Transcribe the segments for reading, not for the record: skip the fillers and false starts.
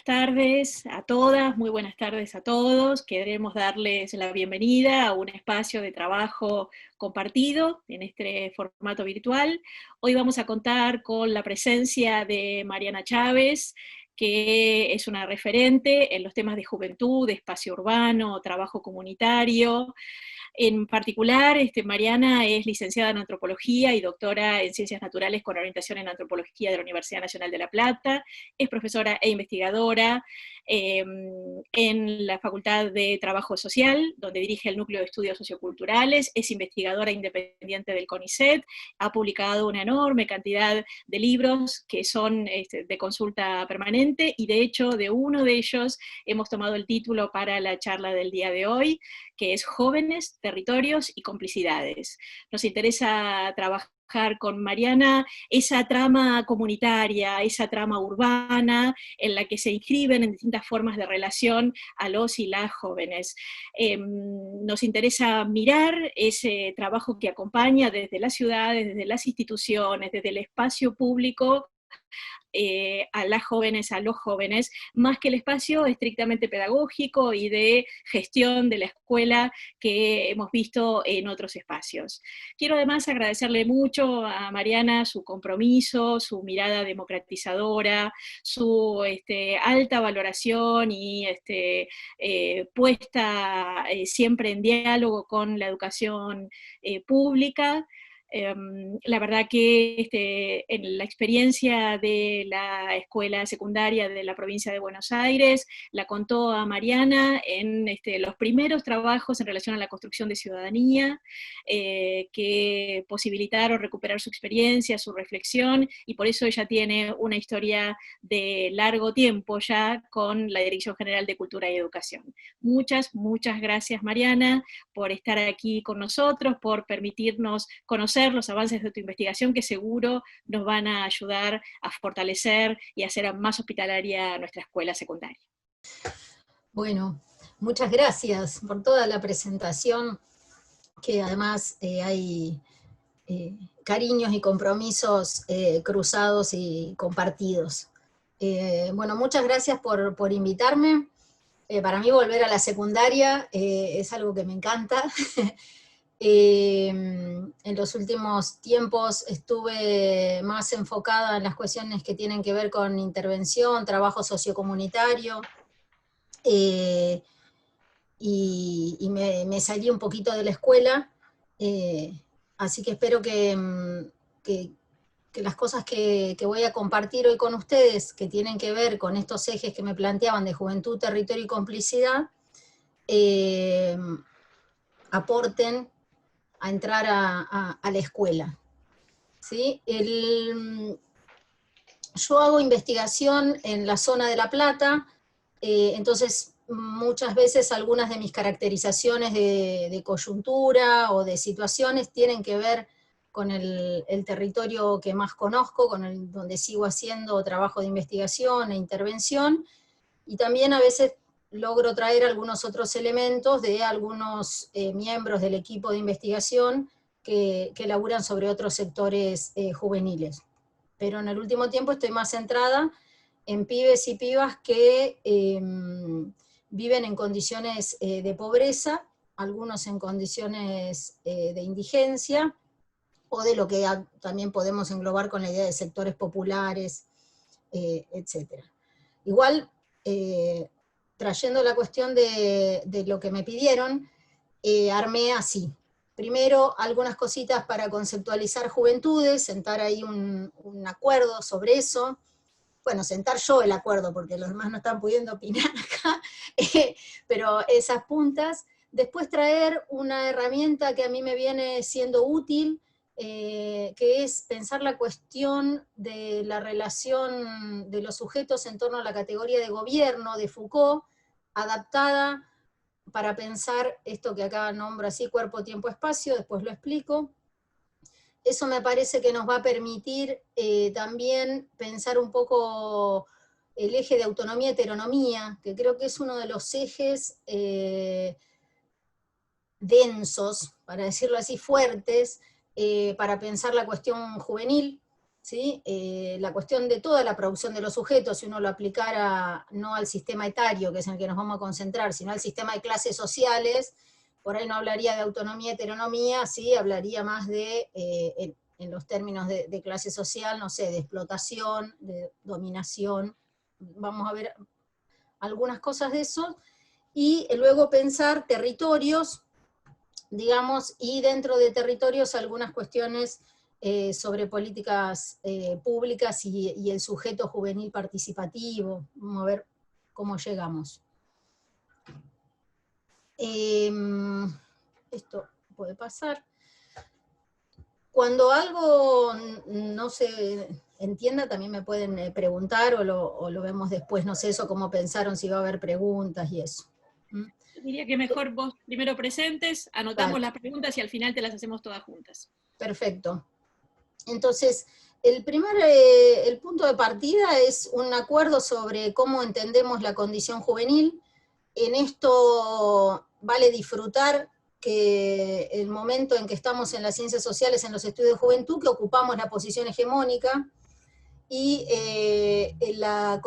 tardes a todas, muy buenas tardes a todos. Queremos darles la bienvenida a un espacio de trabajo compartido en este formato virtual. Hoy vamos a contar con la presencia de Mariana Chávez, que es una referente en los temas de juventud, de espacio urbano, trabajo comunitario. En particular, Mariana es licenciada en Antropología y doctora en Ciencias Naturales con orientación en Antropología de la Universidad Nacional de La Plata, es profesora e investigadora en la Facultad de Trabajo Social, donde dirige el Núcleo de Estudios Socioculturales, es investigadora independiente del CONICET, ha publicado una enorme cantidad de libros que son de consulta permanente, y de hecho de uno de ellos hemos tomado el título para la charla del día de hoy, que es Jóvenes, Territorios y Complicidades. Nos interesa trabajar con Mariana esa trama comunitaria, esa trama urbana, en la que se inscriben en distintas formas de relación a los y las jóvenes. Nos interesa mirar ese trabajo que acompaña desde las ciudades, desde las instituciones, desde el espacio público, a las jóvenes, a los jóvenes, más que el espacio estrictamente pedagógico y de gestión de la escuela que hemos visto en otros espacios. Quiero además agradecerle mucho a Mariana su compromiso, su mirada democratizadora, su alta valoración y puesta siempre en diálogo con la educación pública. La verdad que en la experiencia de la escuela secundaria de la provincia de Buenos Aires la contó a Mariana en los primeros trabajos en relación a la construcción de ciudadanía, que posibilitaron recuperar su experiencia, su reflexión, y por eso ella tiene una historia de largo tiempo ya con la Dirección General de Cultura y Educación. Muchas gracias, Mariana, por estar aquí con nosotros, por permitirnos conocer los avances de tu investigación, que seguro nos van a ayudar a fortalecer y a hacer más hospitalaria nuestra escuela secundaria. Bueno, muchas gracias por toda la presentación, que además hay cariños y compromisos cruzados y compartidos. Bueno, muchas gracias por invitarme. Para mí volver a la secundaria es algo que me encanta. En los últimos tiempos estuve más enfocada en las cuestiones que tienen que ver con intervención, trabajo sociocomunitario, y me salí un poquito de la escuela, así que espero que las cosas que voy a compartir hoy con ustedes, que tienen que ver con estos ejes que me planteaban de juventud, territorio y complicidad, aporten a entrar a la escuela. ¿Sí? Yo hago investigación en la zona de La Plata, entonces muchas veces algunas de mis caracterizaciones de coyuntura o de situaciones tienen que ver con el territorio que más conozco, donde sigo haciendo trabajo de investigación e intervención, y también a veces logro traer algunos otros elementos de algunos miembros del equipo de investigación que laburan sobre otros sectores juveniles. Pero en el último tiempo estoy más centrada en pibes y pibas que viven en condiciones de pobreza, algunos en condiciones de indigencia, o de lo que también podemos englobar con la idea de sectores populares, etc. Igual, trayendo la cuestión de lo que me pidieron, armé así. Primero, algunas cositas para conceptualizar juventudes, sentar ahí un acuerdo sobre eso. Bueno, sentar yo el acuerdo, porque los demás no están pudiendo opinar acá, pero esas puntas. Después traer una herramienta que a mí me viene siendo útil, que es pensar la cuestión de la relación de los sujetos en torno a la categoría de gobierno de Foucault, adaptada para pensar esto que acá nombro así, cuerpo, tiempo, espacio, después lo explico. Eso me parece que nos va a permitir también pensar un poco el eje de autonomía-heteronomía, que creo que es uno de los ejes densos, para decirlo así, fuertes, para pensar la cuestión juvenil. ¿sí? La cuestión de toda la producción de los sujetos, si uno lo aplicara no al sistema etario, que es en el que nos vamos a concentrar, sino al sistema de clases sociales, por ahí no hablaría de autonomía, heteronomía, sí, hablaría más de, en los términos de clase social, no sé, de explotación, de dominación. Vamos a ver algunas cosas de eso, y luego pensar territorios, digamos, y dentro de territorios algunas cuestiones sobre políticas públicas y el sujeto juvenil participativo. Vamos a ver cómo llegamos. Esto puede pasar. Cuando algo no se entienda, también me pueden preguntar o lo vemos después, no sé eso cómo pensaron, si va a haber preguntas y eso. Diría que mejor vos primero presentes, anotamos Vale. las preguntas y al final te las hacemos todas juntas. Perfecto. Entonces, el punto de partida es un acuerdo sobre cómo entendemos la condición juvenil. En esto vale disfrutar que el momento en que estamos en las ciencias sociales, en los estudios de juventud, que ocupamos la posición hegemónica, y la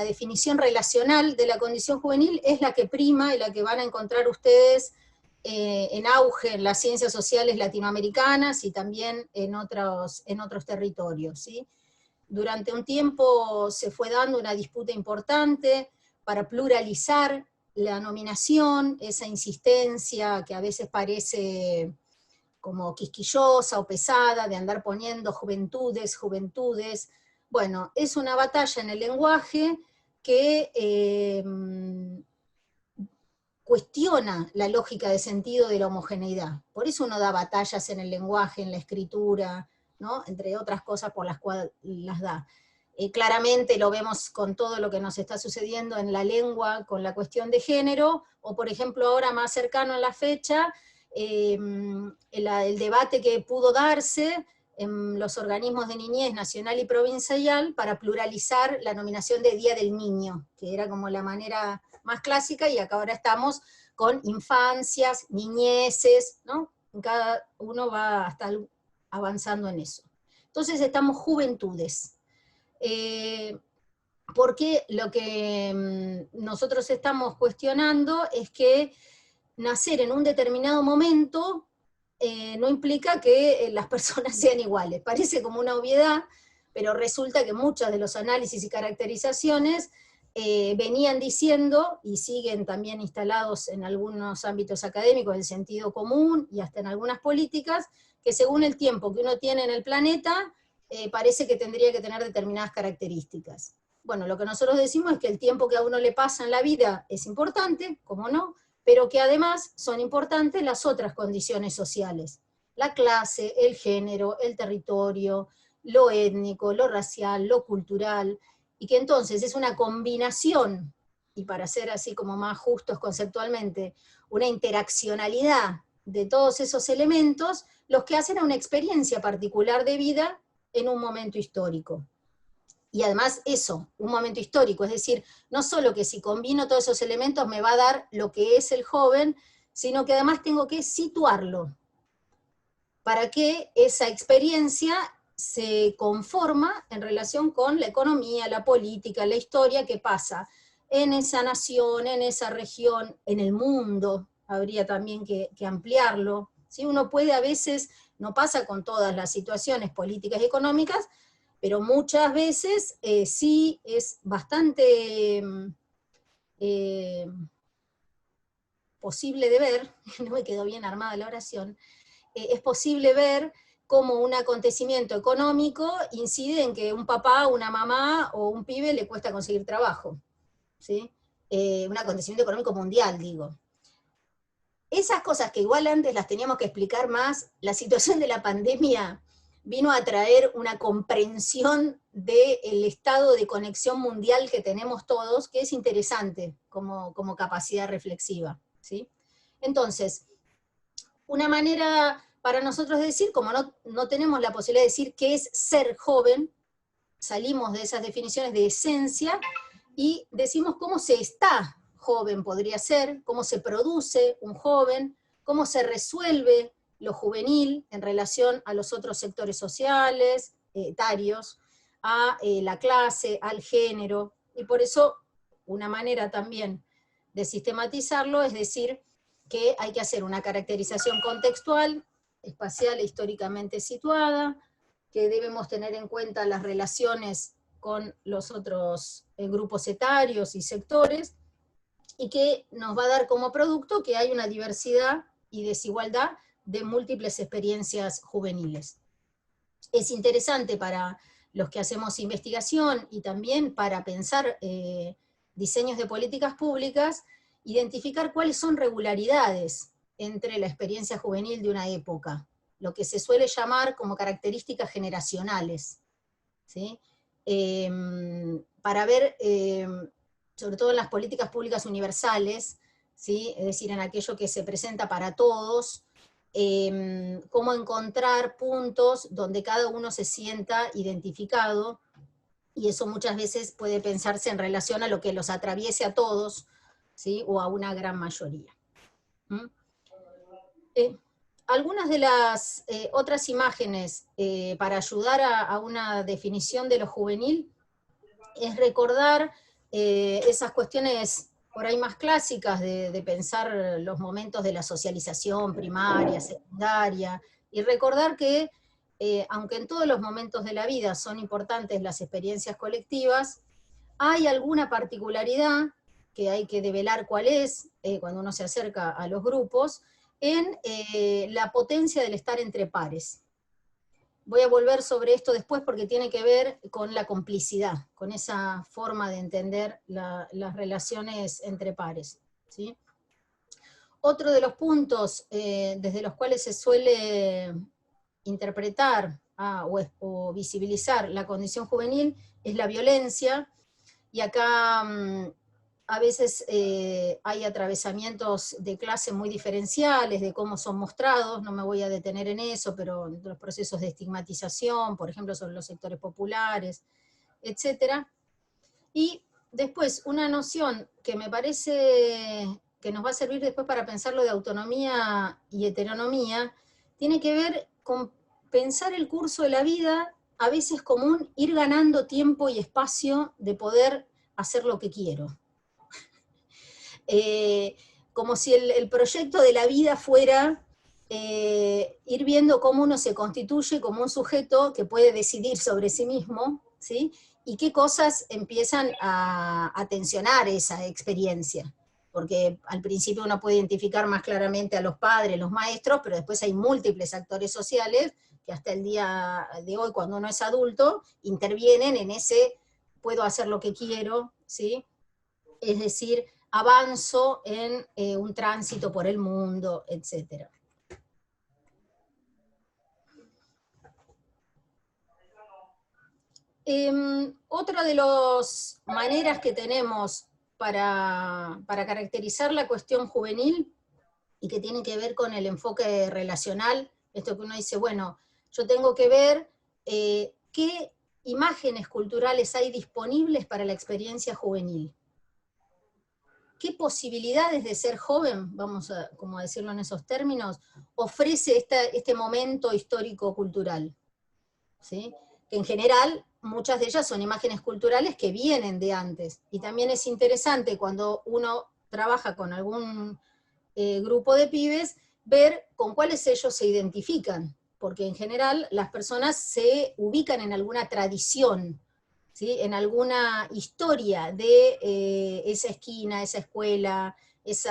definición relacional de la condición juvenil es la que prima y la que van a encontrar ustedes en auge en las ciencias sociales latinoamericanas y también en otros territorios, ¿sí? Durante un tiempo se fue dando una disputa importante para pluralizar la nominación, esa insistencia que a veces parece como quisquillosa o pesada, de andar poniendo juventudes, juventudes. Bueno, es una batalla en el lenguaje que cuestiona la lógica de sentido de la homogeneidad. Por eso uno da batallas en el lenguaje, en la escritura, ¿no? Entre otras cosas por las cuales las da. Claramente lo vemos con todo lo que nos está sucediendo en la lengua, con la cuestión de género, o por ejemplo ahora más cercano a la fecha, el debate que pudo darse en los organismos de niñez nacional y provincial para pluralizar la nominación de Día del Niño, que era como la manera más clásica, y acá ahora estamos con infancias, niñeces, ¿no? Cada uno va a estar avanzando en eso. Entonces estamos juventudes. Porque lo que nosotros estamos cuestionando es que nacer en un determinado momento no implica que las personas sean iguales. Parece como una obviedad, pero resulta que muchos de los análisis y caracterizaciones venían diciendo, y siguen también instalados en algunos ámbitos académicos, el sentido común y hasta en algunas políticas, que según el tiempo que uno tiene en el planeta, parece que tendría que tener determinadas características. Bueno, lo que nosotros decimos es que el tiempo que a uno le pasa en la vida es importante, como no, pero que además son importantes las otras condiciones sociales. La clase, el género, el territorio, lo étnico, lo racial, lo cultural, y que entonces es una combinación, y para ser así como más justos conceptualmente, una interaccionalidad de todos esos elementos, los que hacen a una experiencia particular de vida en un momento histórico. Y además eso, un momento histórico, es decir, no solo que si combino todos esos elementos me va a dar lo que es el joven, sino que además tengo que situarlo, para que esa experiencia se conforma en relación con la economía, la política, la historia que pasa en esa nación, en esa región, en el mundo, habría también que ampliarlo. ¿Sí? Uno puede a veces, no pasa con todas las situaciones políticas y económicas, pero muchas veces sí es bastante posible de ver, no me quedó bien armada la oración, es posible ver cómo un acontecimiento económico incide en que un papá, una mamá o un pibe le cuesta conseguir trabajo, ¿sí? Un acontecimiento económico mundial, digo. Esas cosas que igual antes las teníamos que explicar más, la situación de la pandemia vino a traer una comprensión del estado de conexión mundial que tenemos todos, que es interesante como capacidad reflexiva, ¿sí? Entonces, una manera para nosotros de decir, como no tenemos la posibilidad de decir qué es ser joven, salimos de esas definiciones de esencia y decimos cómo se está joven, podría ser, cómo se produce un joven, cómo se resuelve lo juvenil en relación a los otros sectores sociales, etarios, a la clase, al género, y por eso una manera también de sistematizarlo es decir que hay que hacer una caracterización contextual, espacial e históricamente situada, que debemos tener en cuenta las relaciones con los otros grupos etarios y sectores, y que nos va a dar como producto que hay una diversidad y desigualdad de múltiples experiencias juveniles. Es interesante para los que hacemos investigación y también para pensar diseños de políticas públicas, identificar cuáles son regularidades entre la experiencia juvenil de una época, lo que se suele llamar como características generacionales, ¿sí? Para ver, sobre todo en las políticas públicas universales, ¿sí? Es decir, en aquello que se presenta para todos, cómo encontrar puntos donde cada uno se sienta identificado, y eso muchas veces puede pensarse en relación a lo que los atraviese a todos, ¿sí? O a una gran mayoría. Algunas de las otras imágenes para ayudar a una definición de lo juvenil es recordar esas cuestiones por ahí más clásicas de pensar los momentos de la socialización primaria, secundaria, y recordar que aunque en todos los momentos de la vida son importantes las experiencias colectivas, hay alguna particularidad que hay que develar cuál es cuando uno se acerca a los grupos, en la potencia del estar entre pares. Voy a volver sobre esto después porque tiene que ver con la complicidad, con esa forma de entender las relaciones entre pares, ¿sí? Otro de los puntos desde los cuales se suele interpretar o visibilizar la condición juvenil es la violencia, y acá a veces hay atravesamientos de clase muy diferenciales, de cómo son mostrados, no me voy a detener en eso, pero los procesos de estigmatización, por ejemplo, sobre los sectores populares, etc. Y después, una noción que me parece que nos va a servir después para pensar lo de autonomía y heteronomía, tiene que ver con pensar el curso de la vida, a veces común, ir ganando tiempo y espacio de poder hacer lo que quiero. Como si el proyecto de la vida fuera ir viendo cómo uno se constituye como un sujeto que puede decidir sobre sí mismo, ¿sí? Y qué cosas empiezan a tensionar esa experiencia. Porque al principio uno puede identificar más claramente a los padres, los maestros, pero después hay múltiples actores sociales que hasta el día de hoy, cuando uno es adulto, intervienen en ese puedo hacer lo que quiero, ¿sí? Es decir, avanzo en un tránsito por el mundo, etc. Otra de las maneras que tenemos para caracterizar la cuestión juvenil, y que tiene que ver con el enfoque relacional, esto que uno dice, bueno, yo tengo que ver qué imágenes culturales hay disponibles para la experiencia juvenil. ¿Qué posibilidades de ser joven, vamos a como decirlo en esos términos, ofrece este momento histórico-cultural? ¿Sí? Que en general, muchas de ellas son imágenes culturales que vienen de antes. Y también es interesante cuando uno trabaja con algún grupo de pibes, ver con cuáles ellos se identifican, porque en general las personas se ubican en alguna tradición, ¿sí? En alguna historia de esa esquina, esa escuela, ese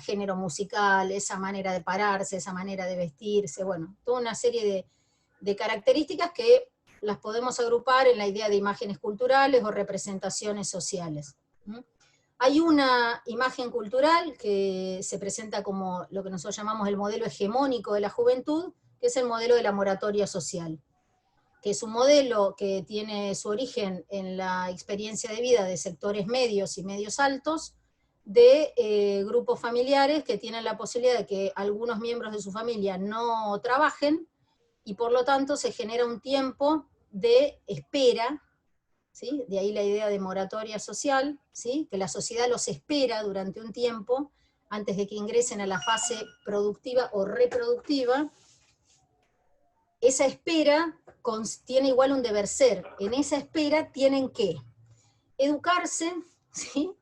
género musical, esa manera de pararse, esa manera de vestirse, bueno, toda una serie de características que las podemos agrupar en la idea de imágenes culturales o representaciones sociales. Hay una imagen cultural que se presenta como lo que nosotros llamamos el modelo hegemónico de la juventud, que es el modelo de la moratoria social, que es un modelo que tiene su origen en la experiencia de vida de sectores medios y medios altos, de grupos familiares que tienen la posibilidad de que algunos miembros de su familia no trabajen, y por lo tanto se genera un tiempo de espera, ¿sí? De ahí la idea de moratoria social, ¿sí? Que la sociedad los espera durante un tiempo antes de que ingresen a la fase productiva o reproductiva, esa espera tiene igual un deber ser. En esa espera tienen que educarse, ¿sí?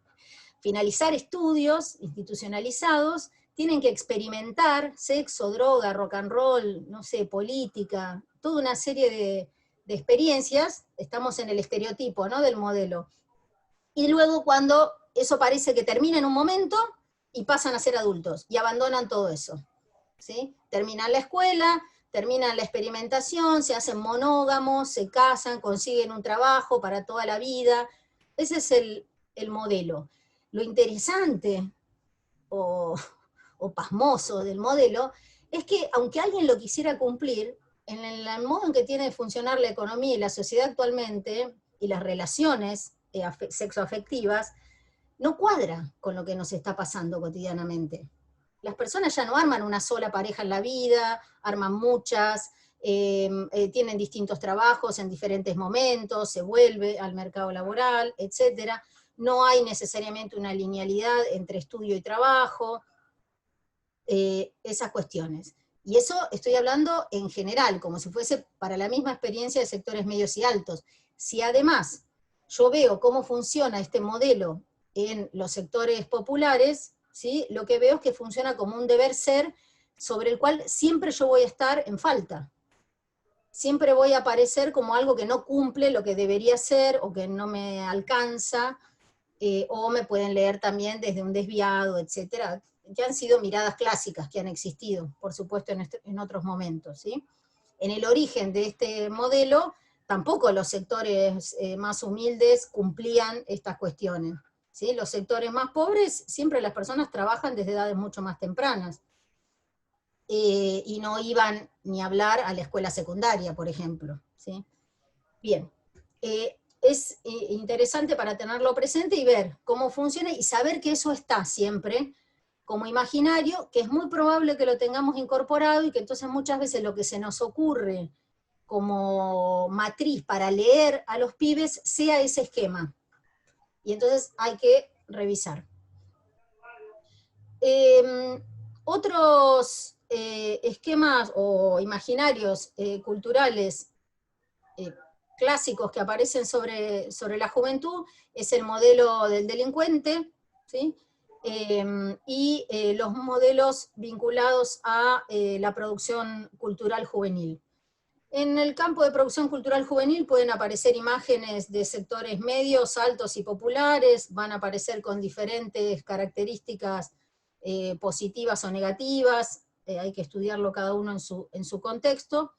Finalizar estudios institucionalizados, tienen que experimentar sexo, droga, rock and roll, no sé, política, toda una serie de experiencias. Estamos en el estereotipo, ¿no?, del modelo. Y luego cuando eso parece que termina en un momento y pasan a ser adultos y abandonan todo eso, ¿sí? Terminan la escuela, terminan la experimentación, se hacen monógamos, se casan, consiguen un trabajo para toda la vida. Ese es el modelo. Lo interesante o pasmoso del modelo es que aunque alguien lo quisiera cumplir, en el modo en que tiene de funcionar la economía y la sociedad actualmente, y las relaciones sexoafectivas, no cuadra con lo que nos está pasando cotidianamente. Las personas ya no arman una sola pareja en la vida, arman muchas, tienen distintos trabajos en diferentes momentos, se vuelve al mercado laboral, etc. No hay necesariamente una linealidad entre estudio y trabajo, esas cuestiones. Y eso estoy hablando en general, como si fuese para la misma experiencia de sectores medios y altos. Si además yo veo cómo funciona este modelo en los sectores populares, ¿sí?, lo que veo es que funciona como un deber ser sobre el cual siempre yo voy a estar en falta. Siempre voy a aparecer como algo que no cumple lo que debería ser, o que no me alcanza, o me pueden leer también desde un desviado, etcétera, que han sido miradas clásicas que han existido, por supuesto, en otros momentos, ¿sí? En el origen de este modelo, tampoco los sectores más humildes cumplían estas cuestiones, ¿sí? Los sectores más pobres, siempre las personas trabajan desde edades mucho más tempranas, y no iban ni a hablar a la escuela secundaria, por ejemplo, ¿sí? Bien, es interesante para tenerlo presente y ver cómo funciona y saber que eso está siempre como imaginario, que es muy probable que lo tengamos incorporado y que entonces muchas veces lo que se nos ocurre como matriz para leer a los pibes sea ese esquema. Y entonces hay que revisar. Otros esquemas o imaginarios culturales clásicos que aparecen sobre la juventud es el modelo del delincuente, ¿sí? Y los modelos vinculados a la producción cultural juvenil. En el campo de producción cultural juvenil pueden aparecer imágenes de sectores medios, altos y populares, van a aparecer con diferentes características positivas o negativas, hay que estudiarlo cada uno en su contexto.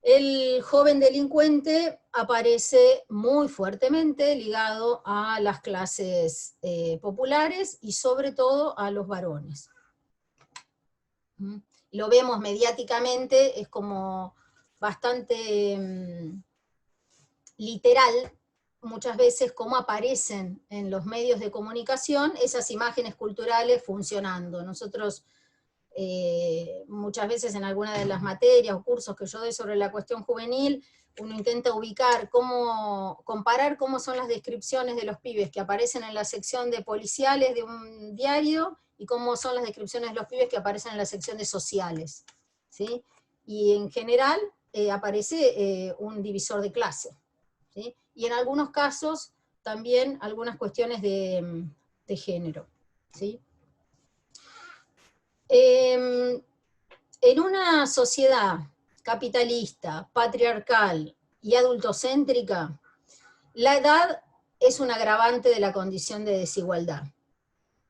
El joven delincuente aparece muy fuertemente ligado a las clases populares y sobre todo a los varones. Lo vemos mediáticamente, es como bastante literal, muchas veces cómo aparecen en los medios de comunicación esas imágenes culturales funcionando. Nosotros muchas veces en alguna de las materias o cursos que yo doy sobre la cuestión juvenil, uno intenta ubicar, comparar cómo son las descripciones de los pibes que aparecen en la sección de policiales de un diario y cómo son las descripciones de los pibes que aparecen en la sección de sociales, ¿sí? Y en general aparece un divisor de clase, ¿sí? Y en algunos casos también algunas cuestiones de género, ¿sí? En una sociedad capitalista, patriarcal y adultocéntrica, la edad es un agravante de la condición de desigualdad,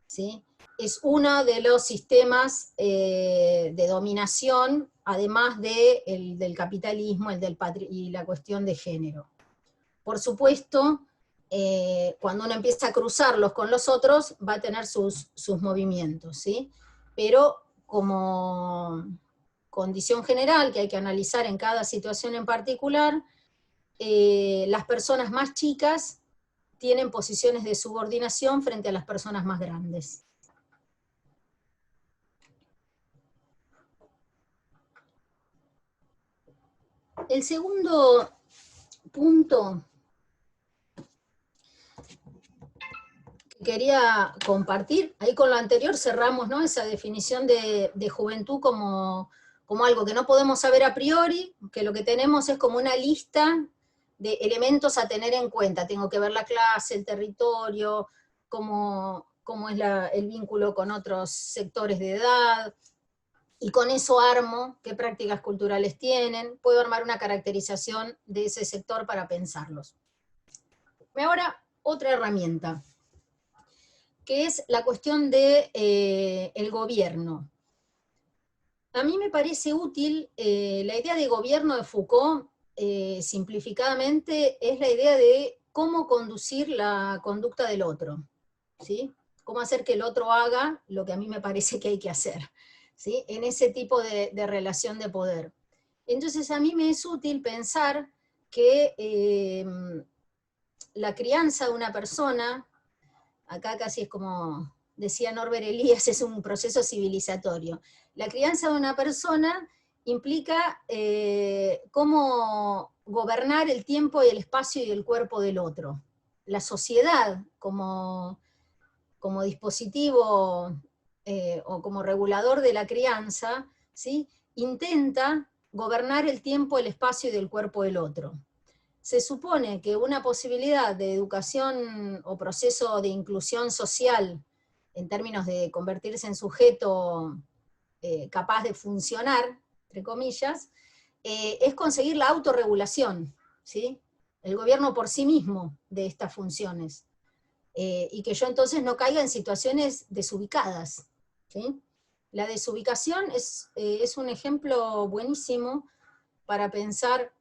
¿sí? Es uno de los sistemas de dominación, además del capitalismo y la cuestión de género. Por supuesto, cuando uno empieza a cruzarlos con los otros, va a tener sus movimientos, ¿sí? Pero como condición general que hay que analizar en cada situación en particular, las personas más chicas tienen posiciones de subordinación frente a las personas más grandes. El segundo punto que quería compartir, ahí con lo anterior cerramos, ¿no?, esa definición de juventud como como algo que no podemos saber a priori, que lo que tenemos es como una lista de elementos a tener en cuenta. Tengo que ver la clase, el territorio, cómo es el vínculo con otros sectores de edad, y con eso armo qué prácticas culturales tienen, puedo armar una caracterización de ese sector para pensarlos. Ahora, otra herramienta, que es la cuestión de el gobierno. A mí me parece útil, la idea de gobierno de Foucault, simplificadamente, es la idea de cómo conducir la conducta del otro, ¿sí? Cómo hacer que el otro haga lo que a mí me parece que hay que hacer, ¿sí? En ese tipo de relación de poder. Entonces a mí me es útil pensar que la crianza de una persona, acá casi es como decía Norbert Elias, es un proceso civilizatorio. La crianza de una persona implica cómo gobernar el tiempo y el espacio y el cuerpo del otro. La sociedad como dispositivo o como regulador de la crianza, ¿sí? Intenta gobernar el tiempo, el espacio y el cuerpo del otro. Se supone que una posibilidad de educación o proceso de inclusión social, en términos de convertirse en sujeto capaz de funcionar, entre comillas, es conseguir la autorregulación, ¿sí? El gobierno por sí mismo de estas funciones. Y que yo entonces no caiga en situaciones desubicadas, ¿sí? La desubicación es un ejemplo buenísimo para pensar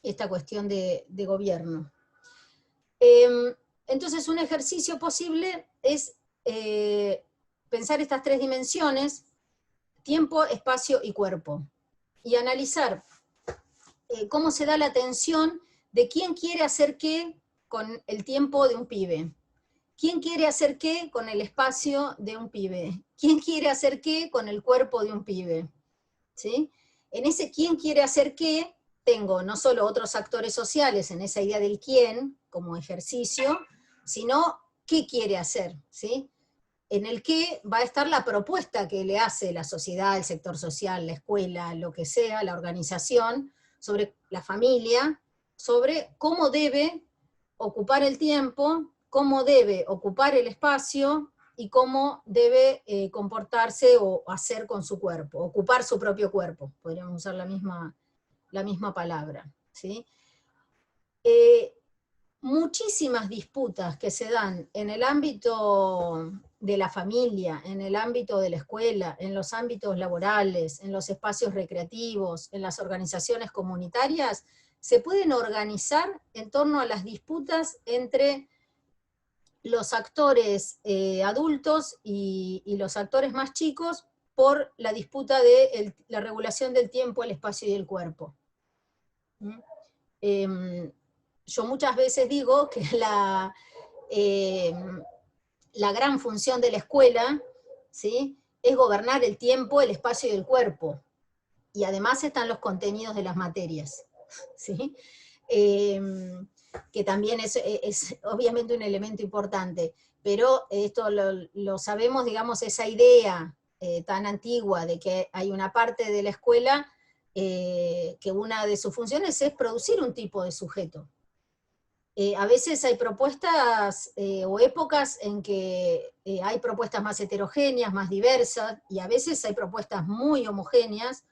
esta cuestión de gobierno. Entonces un ejercicio posible es pensar estas tres dimensiones, tiempo, espacio y cuerpo, y analizar cómo se da la tensión de quién quiere hacer qué con el tiempo de un pibe. ¿Quién quiere hacer qué con el espacio de un pibe? ¿Quién quiere hacer qué con el cuerpo de un pibe? ¿Sí? En ese quién quiere hacer qué, tengo no solo otros actores sociales en esa idea del quién como ejercicio, sino qué quiere hacer, ¿sí? En el qué va a estar la propuesta que le hace la sociedad, el sector social, la escuela, lo que sea, la organización, sobre la familia, sobre cómo debe ocupar el tiempo, cómo debe ocupar el espacio y cómo debe comportarse o hacer con su cuerpo, ocupar su propio cuerpo, podríamos usar la misma palabra, ¿sí? Muchísimas disputas que se dan en el ámbito de la familia, en el ámbito de la escuela, en los ámbitos laborales, en los espacios recreativos, en las organizaciones comunitarias, se pueden organizar en torno a las disputas entre los actores adultos y los actores más chicos por la disputa de la regulación del tiempo, el espacio y el cuerpo. Yo muchas veces digo que la gran función de la escuela, ¿sí?, es gobernar el tiempo, el espacio y el cuerpo. Y además están los contenidos de las materias, ¿sí? Que también es obviamente un elemento importante, pero esto lo sabemos, digamos, esa idea tan antigua de que hay una parte de la escuela que una de sus funciones es producir un tipo de sujeto. A veces hay propuestas o épocas en que hay propuestas más heterogéneas, más diversas, y a veces hay propuestas muy homogéneas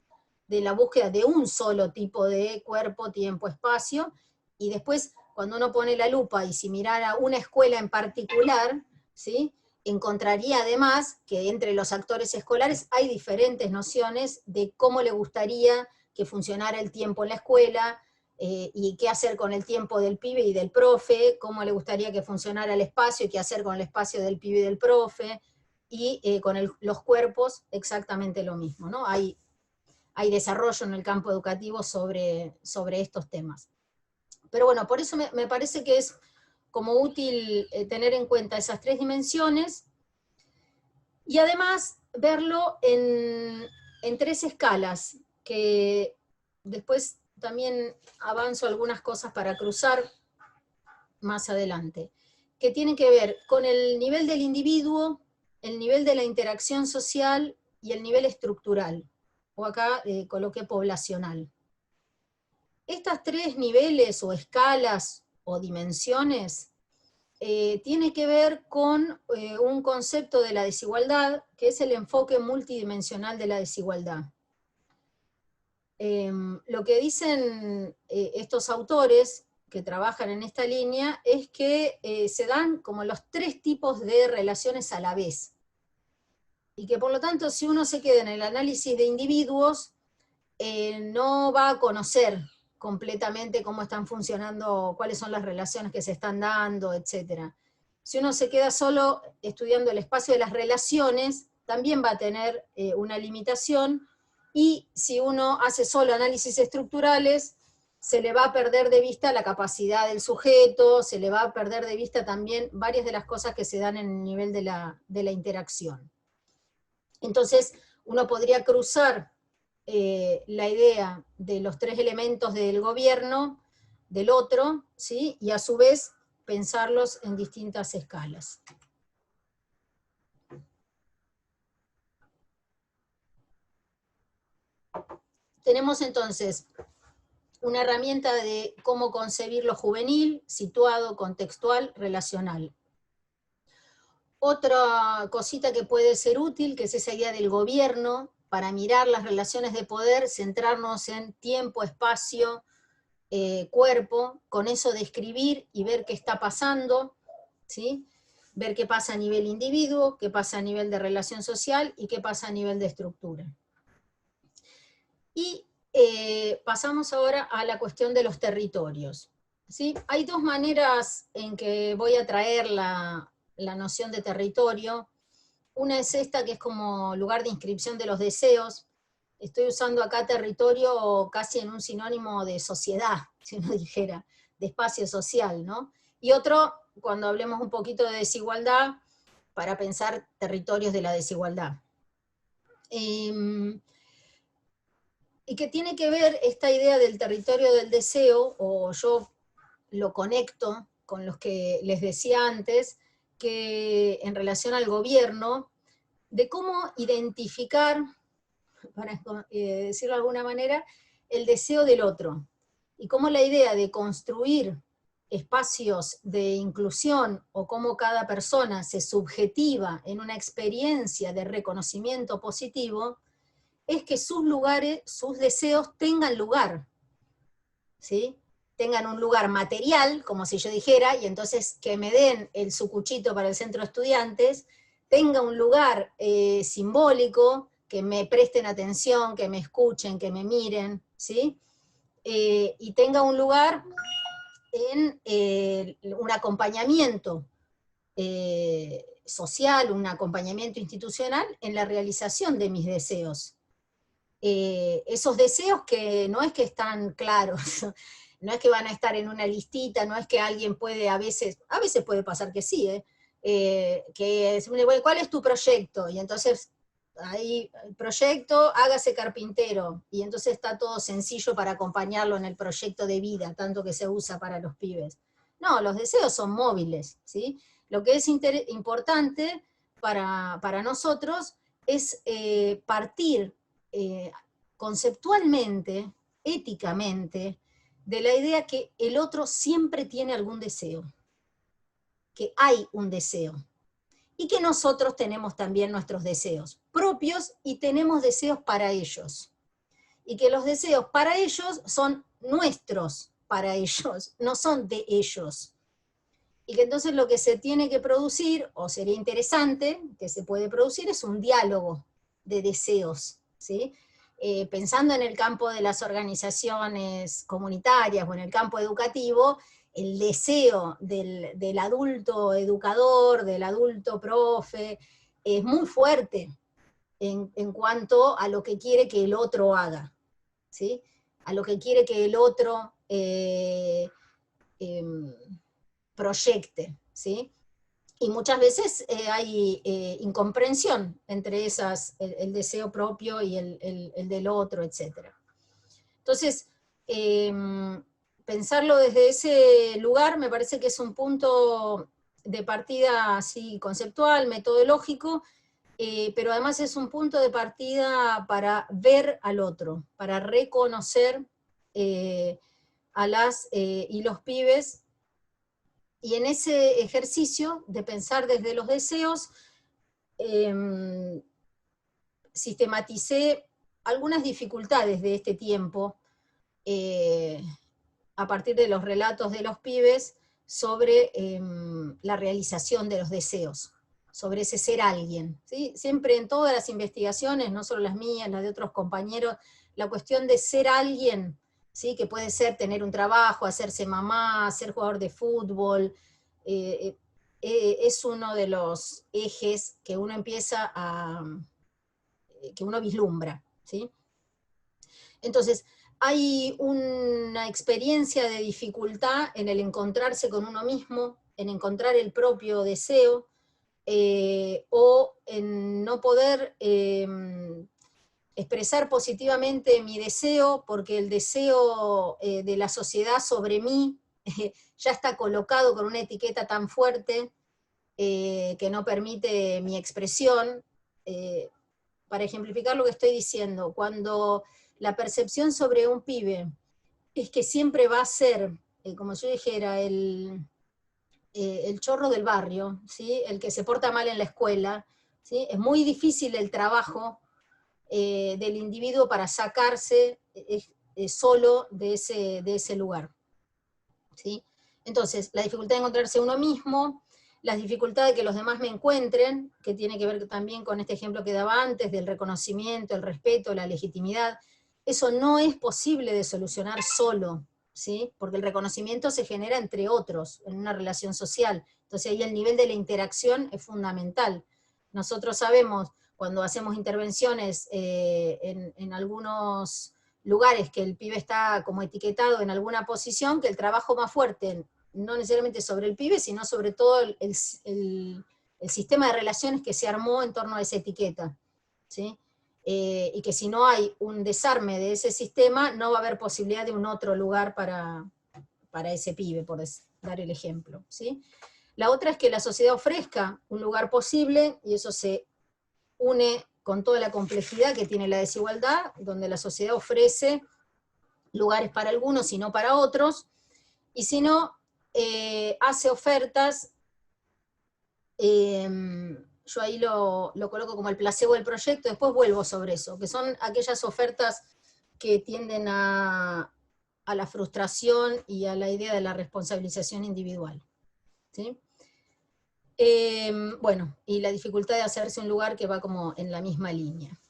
de la búsqueda de un solo tipo de cuerpo, tiempo, espacio, y después cuando uno pone la lupa y si mirara una escuela en particular, ¿sí?, encontraría además que entre los actores escolares hay diferentes nociones de cómo le gustaría que funcionara el tiempo en la escuela, y qué hacer con el tiempo del pibe y del profe, cómo le gustaría que funcionara el espacio y qué hacer con el espacio del pibe y del profe, y con los cuerpos exactamente lo mismo, ¿no? Hay desarrollo en el campo educativo sobre estos temas. Pero bueno, por eso me parece que es como útil tener en cuenta esas tres dimensiones, y además verlo en tres escalas, que después también avanzo algunas cosas para cruzar más adelante, que tienen que ver con el nivel del individuo, el nivel de la interacción social y el nivel estructural. o acá coloqué poblacional. Estas tres niveles o escalas o dimensiones tiene que ver con un concepto de la desigualdad, que es el enfoque multidimensional de la desigualdad. Lo que dicen estos autores que trabajan en esta línea es que se dan como los tres tipos de relaciones a la vez. Y que por lo tanto, si uno se queda en el análisis de individuos, no va a conocer completamente cómo están funcionando, cuáles son las relaciones que se están dando, etc. Si uno se queda solo estudiando el espacio de las relaciones, también va a tener una limitación, y si uno hace solo análisis estructurales, se le va a perder de vista la capacidad del sujeto, se le va a perder de vista también varias de las cosas que se dan en el nivel de la interacción. Entonces, uno podría cruzar la idea de los tres elementos del gobierno, del otro, ¿sí? Y a su vez pensarlos en distintas escalas. Tenemos entonces una herramienta de cómo concebir lo juvenil, situado, contextual, relacional. Otra cosita que puede ser útil, que es esa idea del gobierno, para mirar las relaciones de poder, centrarnos en tiempo, espacio, cuerpo, con eso describir y ver qué está pasando, ¿sí? Ver qué pasa a nivel individuo, qué pasa a nivel de relación social y qué pasa a nivel de estructura. Y pasamos ahora a la cuestión de los territorios, ¿sí? Hay dos maneras en que voy a traer la noción de territorio. Una es esta, que es como lugar de inscripción de los deseos. Estoy usando acá territorio casi en un sinónimo de sociedad, si uno dijera, de espacio social, ¿no? Y otro, cuando hablemos un poquito de desigualdad, para pensar territorios de la desigualdad. Y que tiene que ver esta idea del territorio del deseo, o yo lo conecto con los que les decía antes, que en relación al gobierno, de cómo identificar, para decirlo de alguna manera, el deseo del otro. Y cómo la idea de construir espacios de inclusión, o cómo cada persona se subjetiva en una experiencia de reconocimiento positivo, es que sus lugares, sus deseos tengan lugar, ¿sí? Tengan un lugar material, como si yo dijera, y entonces que me den el sucuchito para el centro de estudiantes, tenga un lugar simbólico, que me presten atención, que me escuchen, que me miren, ¿sí? Y tenga un lugar en un acompañamiento social, un acompañamiento institucional en la realización de mis deseos. Esos deseos que no es que están claros, no es que van a estar en una listita, no es que alguien puede, a veces puede pasar que sí, que ¿cuál es tu proyecto? Y entonces, ahí, el proyecto, hágase carpintero, y entonces está todo sencillo para acompañarlo en el proyecto de vida, tanto que se usa para los pibes. No, los deseos son móviles, ¿sí? Lo que es importante para nosotros es partir conceptualmente, éticamente, de la idea que el otro siempre tiene algún deseo, que hay un deseo, y que nosotros tenemos también nuestros deseos propios y tenemos deseos para ellos, y que los deseos para ellos son nuestros para ellos, no son de ellos. Y que entonces lo que se tiene que producir, o sería interesante que se puede producir, es un diálogo de deseos, ¿sí? Pensando en el campo de las organizaciones comunitarias o en el campo educativo, el deseo del adulto educador, del adulto profe, es muy fuerte en cuanto a lo que quiere que el otro haga, ¿sí? A lo que quiere que el otro proyecte, ¿sí? Y muchas veces hay incomprensión entre el deseo propio y el del otro, etc. Entonces, pensarlo desde ese lugar me parece que es un punto de partida así conceptual, metodológico, pero además es un punto de partida para ver al otro, para reconocer a las y los pibes, y en ese ejercicio de pensar desde los deseos, sistematicé algunas dificultades de este tiempo, a partir de los relatos de los pibes, sobre la realización de los deseos, sobre ese ser alguien, ¿sí? Siempre en todas las investigaciones, no solo las mías, las de otros compañeros, la cuestión de ser alguien, ¿sí? Que puede ser tener un trabajo, hacerse mamá, ser jugador de fútbol, es uno de los ejes que uno empieza que uno vislumbra, ¿sí? Entonces, hay una experiencia de dificultad en el encontrarse con uno mismo, en encontrar el propio deseo, o en no poder expresar positivamente mi deseo, porque el deseo de la sociedad sobre mí ya está colocado con una etiqueta tan fuerte que no permite mi expresión. Para ejemplificar lo que estoy diciendo, cuando la percepción sobre un pibe es que siempre va a ser, como yo dijera, el chorro del barrio, ¿sí? El que se porta mal en la escuela, ¿sí? Es muy difícil el trabajo del individuo para sacarse solo de ese lugar, ¿sí? Entonces, la dificultad de encontrarse uno mismo, las dificultades de que los demás me encuentren, que tiene que ver también con este ejemplo que daba antes, del reconocimiento, el respeto, la legitimidad. Eso no es posible de solucionar solo, ¿sí? Porque el reconocimiento se genera entre otros, en una relación social. Entonces ahí el nivel de la interacción es fundamental. Nosotros sabemos, cuando hacemos intervenciones en algunos lugares que el pibe está como etiquetado en alguna posición, que el trabajo más fuerte, no necesariamente sobre el pibe, sino sobre todo el sistema de relaciones que se armó en torno a esa etiqueta, ¿sí? Y que si no hay un desarme de ese sistema, no va a haber posibilidad de un otro lugar para ese pibe, por dar el ejemplo, ¿sí? La otra es que la sociedad ofrezca un lugar posible, y eso se une con toda la complejidad que tiene la desigualdad, donde la sociedad ofrece lugares para algunos y no para otros, y si no, hace ofertas, yo ahí lo coloco como el placebo del proyecto, después vuelvo sobre eso, que son aquellas ofertas que tienden a la frustración y a la idea de la responsabilización individual, ¿sí? Bueno, y la dificultad de hacerse un lugar que va como en la misma línea.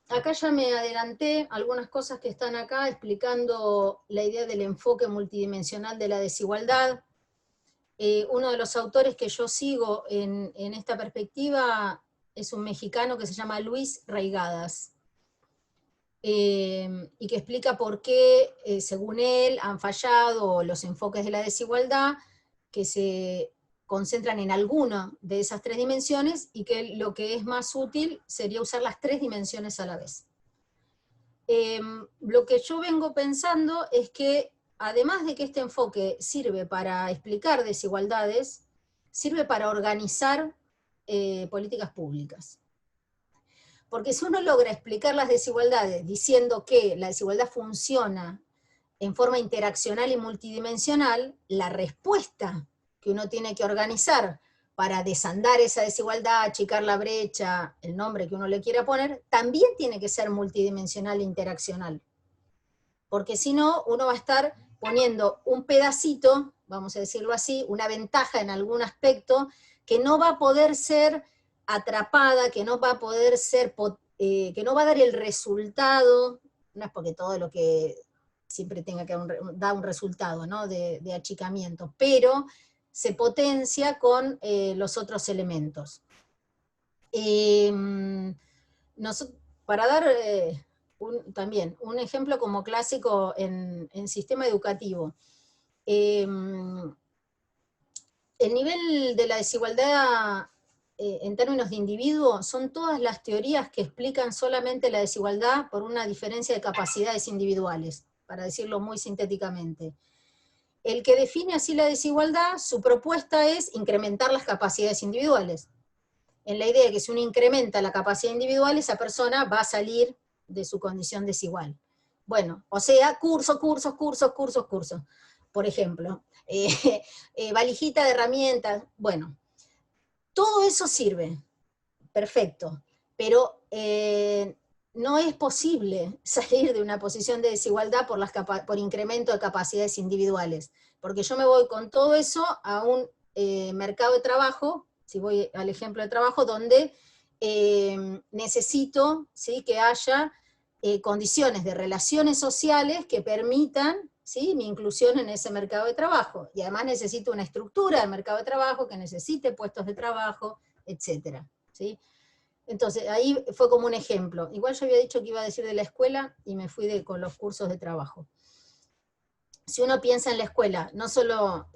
Acá ya me adelanté algunas cosas que están acá explicando la idea del enfoque multidimensional de la desigualdad. Uno de los autores que yo sigo en esta perspectiva es un mexicano que se llama Luis Reigadas, y que explica por qué, según él, han fallado los enfoques de la desigualdad, que se concentran en alguna de esas tres dimensiones, y que lo que es más útil sería usar las tres dimensiones a la vez. Lo que yo vengo pensando es que, además de que este enfoque sirve para explicar desigualdades, sirve para organizar políticas públicas. Porque si uno logra explicar las desigualdades diciendo que la desigualdad funciona en forma interaccional y multidimensional, la respuesta que uno tiene que organizar para desandar esa desigualdad, achicar la brecha, el nombre que uno le quiera poner, también tiene que ser multidimensional e interaccional. Porque si no, uno va a estar poniendo un pedacito, vamos a decirlo así, una ventaja en algún aspecto, que no va a poder ser atrapada, que no va a poder ser, que no va a dar el resultado, no es porque todo lo que siempre tenga que dar un resultado, ¿no? de achicamiento, pero se potencia con los otros elementos. Para dar también un ejemplo como clásico en sistema educativo, el nivel de la desigualdad en términos de individuo son todas las teorías que explican solamente la desigualdad por una diferencia de capacidades individuales, para decirlo muy sintéticamente. el que define así la desigualdad, su propuesta es incrementar las capacidades individuales. En la idea de que si uno incrementa la capacidad individual, esa persona va a salir de su condición desigual. Bueno, o sea, cursos. Por ejemplo, valijita de herramientas, bueno, todo eso sirve, perfecto, pero no es posible salir de una posición de desigualdad por incremento de capacidades individuales, porque yo me voy con todo eso a un mercado de trabajo, si voy al ejemplo de trabajo, donde necesito, ¿sí?, que haya condiciones de relaciones sociales que permitan, ¿sí?, mi inclusión en ese mercado de trabajo, y además necesito una estructura del mercado de trabajo que necesite puestos de trabajo, etcétera, ¿sí? Entonces, ahí fue como un ejemplo. Igual yo había dicho que iba a decir de la escuela y me fui con los cursos de trabajo. Si uno piensa en la escuela, no solo,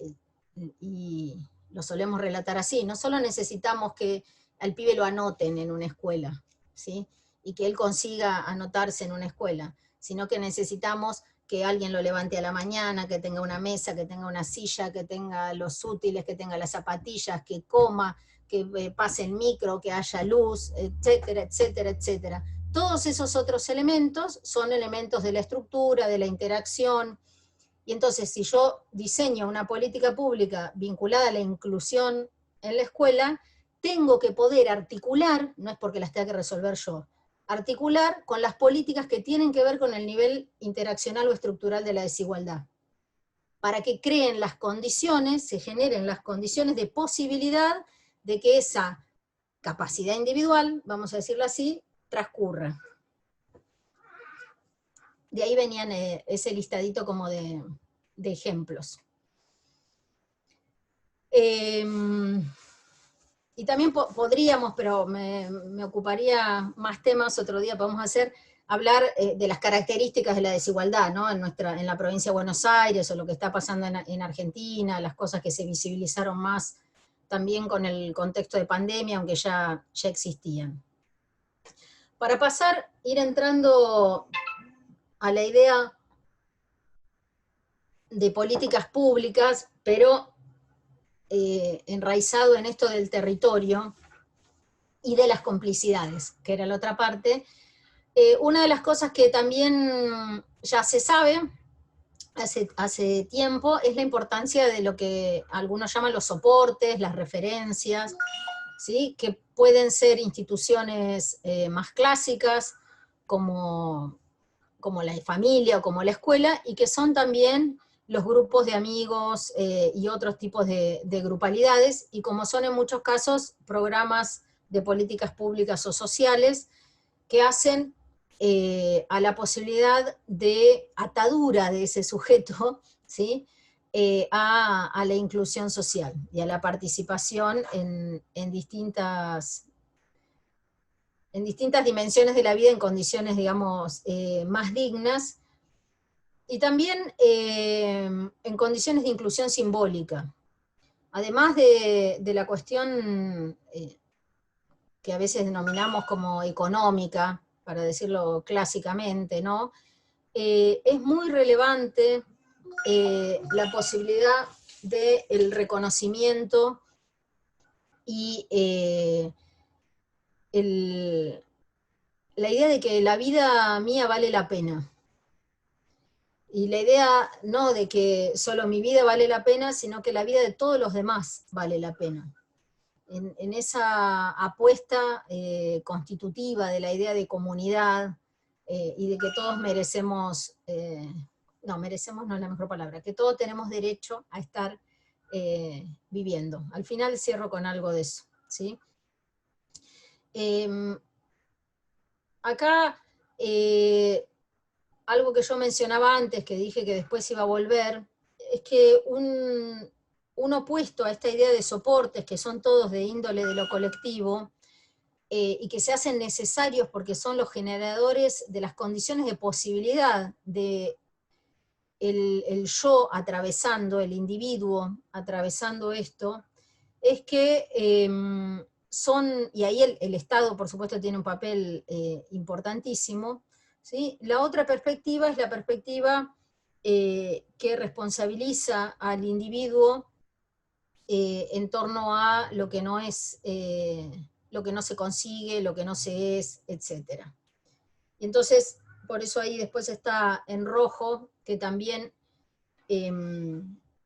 y lo solemos relatar así, no solo necesitamos que al pibe lo anoten en una escuela, ¿sí?, y que él consiga anotarse en una escuela, sino que necesitamos que alguien lo levante a la mañana, que tenga una mesa, que tenga una silla, que tenga los útiles, que tenga las zapatillas, que coma, que pase el micro, que haya luz, etcétera, etcétera, etcétera. Todos esos otros elementos son elementos de la estructura, de la interacción, y entonces si yo diseño una política pública vinculada a la inclusión en la escuela, tengo que poder articular, no es porque las tenga que resolver yo, articular con las políticas que tienen que ver con el nivel interaccional o estructural de la desigualdad, para que creen las condiciones, se generen las condiciones de posibilidad de que esa capacidad individual, vamos a decirlo así, transcurra. De ahí venían ese listadito como de ejemplos. Y también podríamos, pero me ocuparía más temas, otro día podemos hablar de las características de la desigualdad, ¿no?, en la provincia de Buenos Aires, o lo que está pasando en Argentina, las cosas que se visibilizaron más también con el contexto de pandemia, aunque ya existían. Para pasar, ir entrando a la idea de políticas públicas, pero enraizado en esto del territorio y de las complicidades, que era la otra parte. Una de las cosas que también ya se sabe hace tiempo es la importancia de lo que algunos llaman los soportes, las referencias, ¿sí?, que pueden ser instituciones más clásicas, como la familia o como la escuela, y que son también los grupos de amigos y otros tipos de grupalidades, y como son en muchos casos programas de políticas públicas o sociales que hacen a la posibilidad de atadura de ese sujeto, ¿sí?, a la inclusión social y a la participación en distintas dimensiones de la vida en condiciones, digamos, más dignas, y también en condiciones de inclusión simbólica. Además de la cuestión que a veces denominamos como económica, para decirlo clásicamente, ¿no?, es muy relevante la posibilidad del reconocimiento y la idea de que la vida mía vale la pena. Y la idea no de que solo mi vida vale la pena, sino que la vida de todos los demás vale la pena. En esa apuesta constitutiva de la idea de comunidad y de que todos merecemos, merecemos no es la mejor palabra, que todos tenemos derecho a estar viviendo. Al final cierro con algo de eso, ¿sí? Acá algo que yo mencionaba antes, que dije que después iba a volver, es que un opuesto a esta idea de soportes, que son todos de índole de lo colectivo, y que se hacen necesarios porque son los generadores de las condiciones de posibilidad de el yo atravesando, el individuo atravesando esto, es que y ahí el Estado por supuesto tiene un papel importantísimo, ¿sí? La otra perspectiva es la perspectiva que responsabiliza al individuo en torno a lo que no es, lo que no se consigue, lo que no se es, etc. Y entonces, por eso ahí después está en rojo, que también,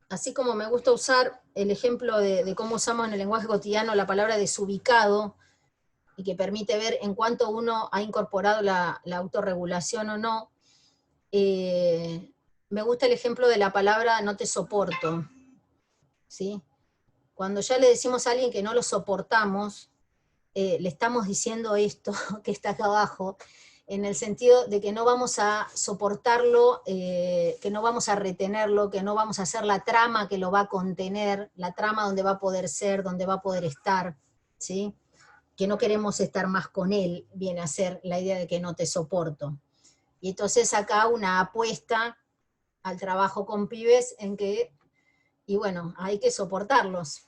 así como me gusta usar el ejemplo de cómo usamos en el lenguaje cotidiano la palabra desubicado, y que permite ver en cuánto uno ha incorporado la autorregulación o no, me gusta el ejemplo de la palabra no te soporto, ¿sí? Cuando ya le decimos a alguien que no lo soportamos, le estamos diciendo esto que está acá abajo, en el sentido de que no vamos a soportarlo, que no vamos a retenerlo, que no vamos a hacer la trama que lo va a contener, la trama donde va a poder ser, donde va a poder estar, ¿sí? Que no queremos estar más con él, viene a ser la idea de que no te soporto. Y entonces acá una apuesta al trabajo con pibes en que, y bueno, hay que soportarlos.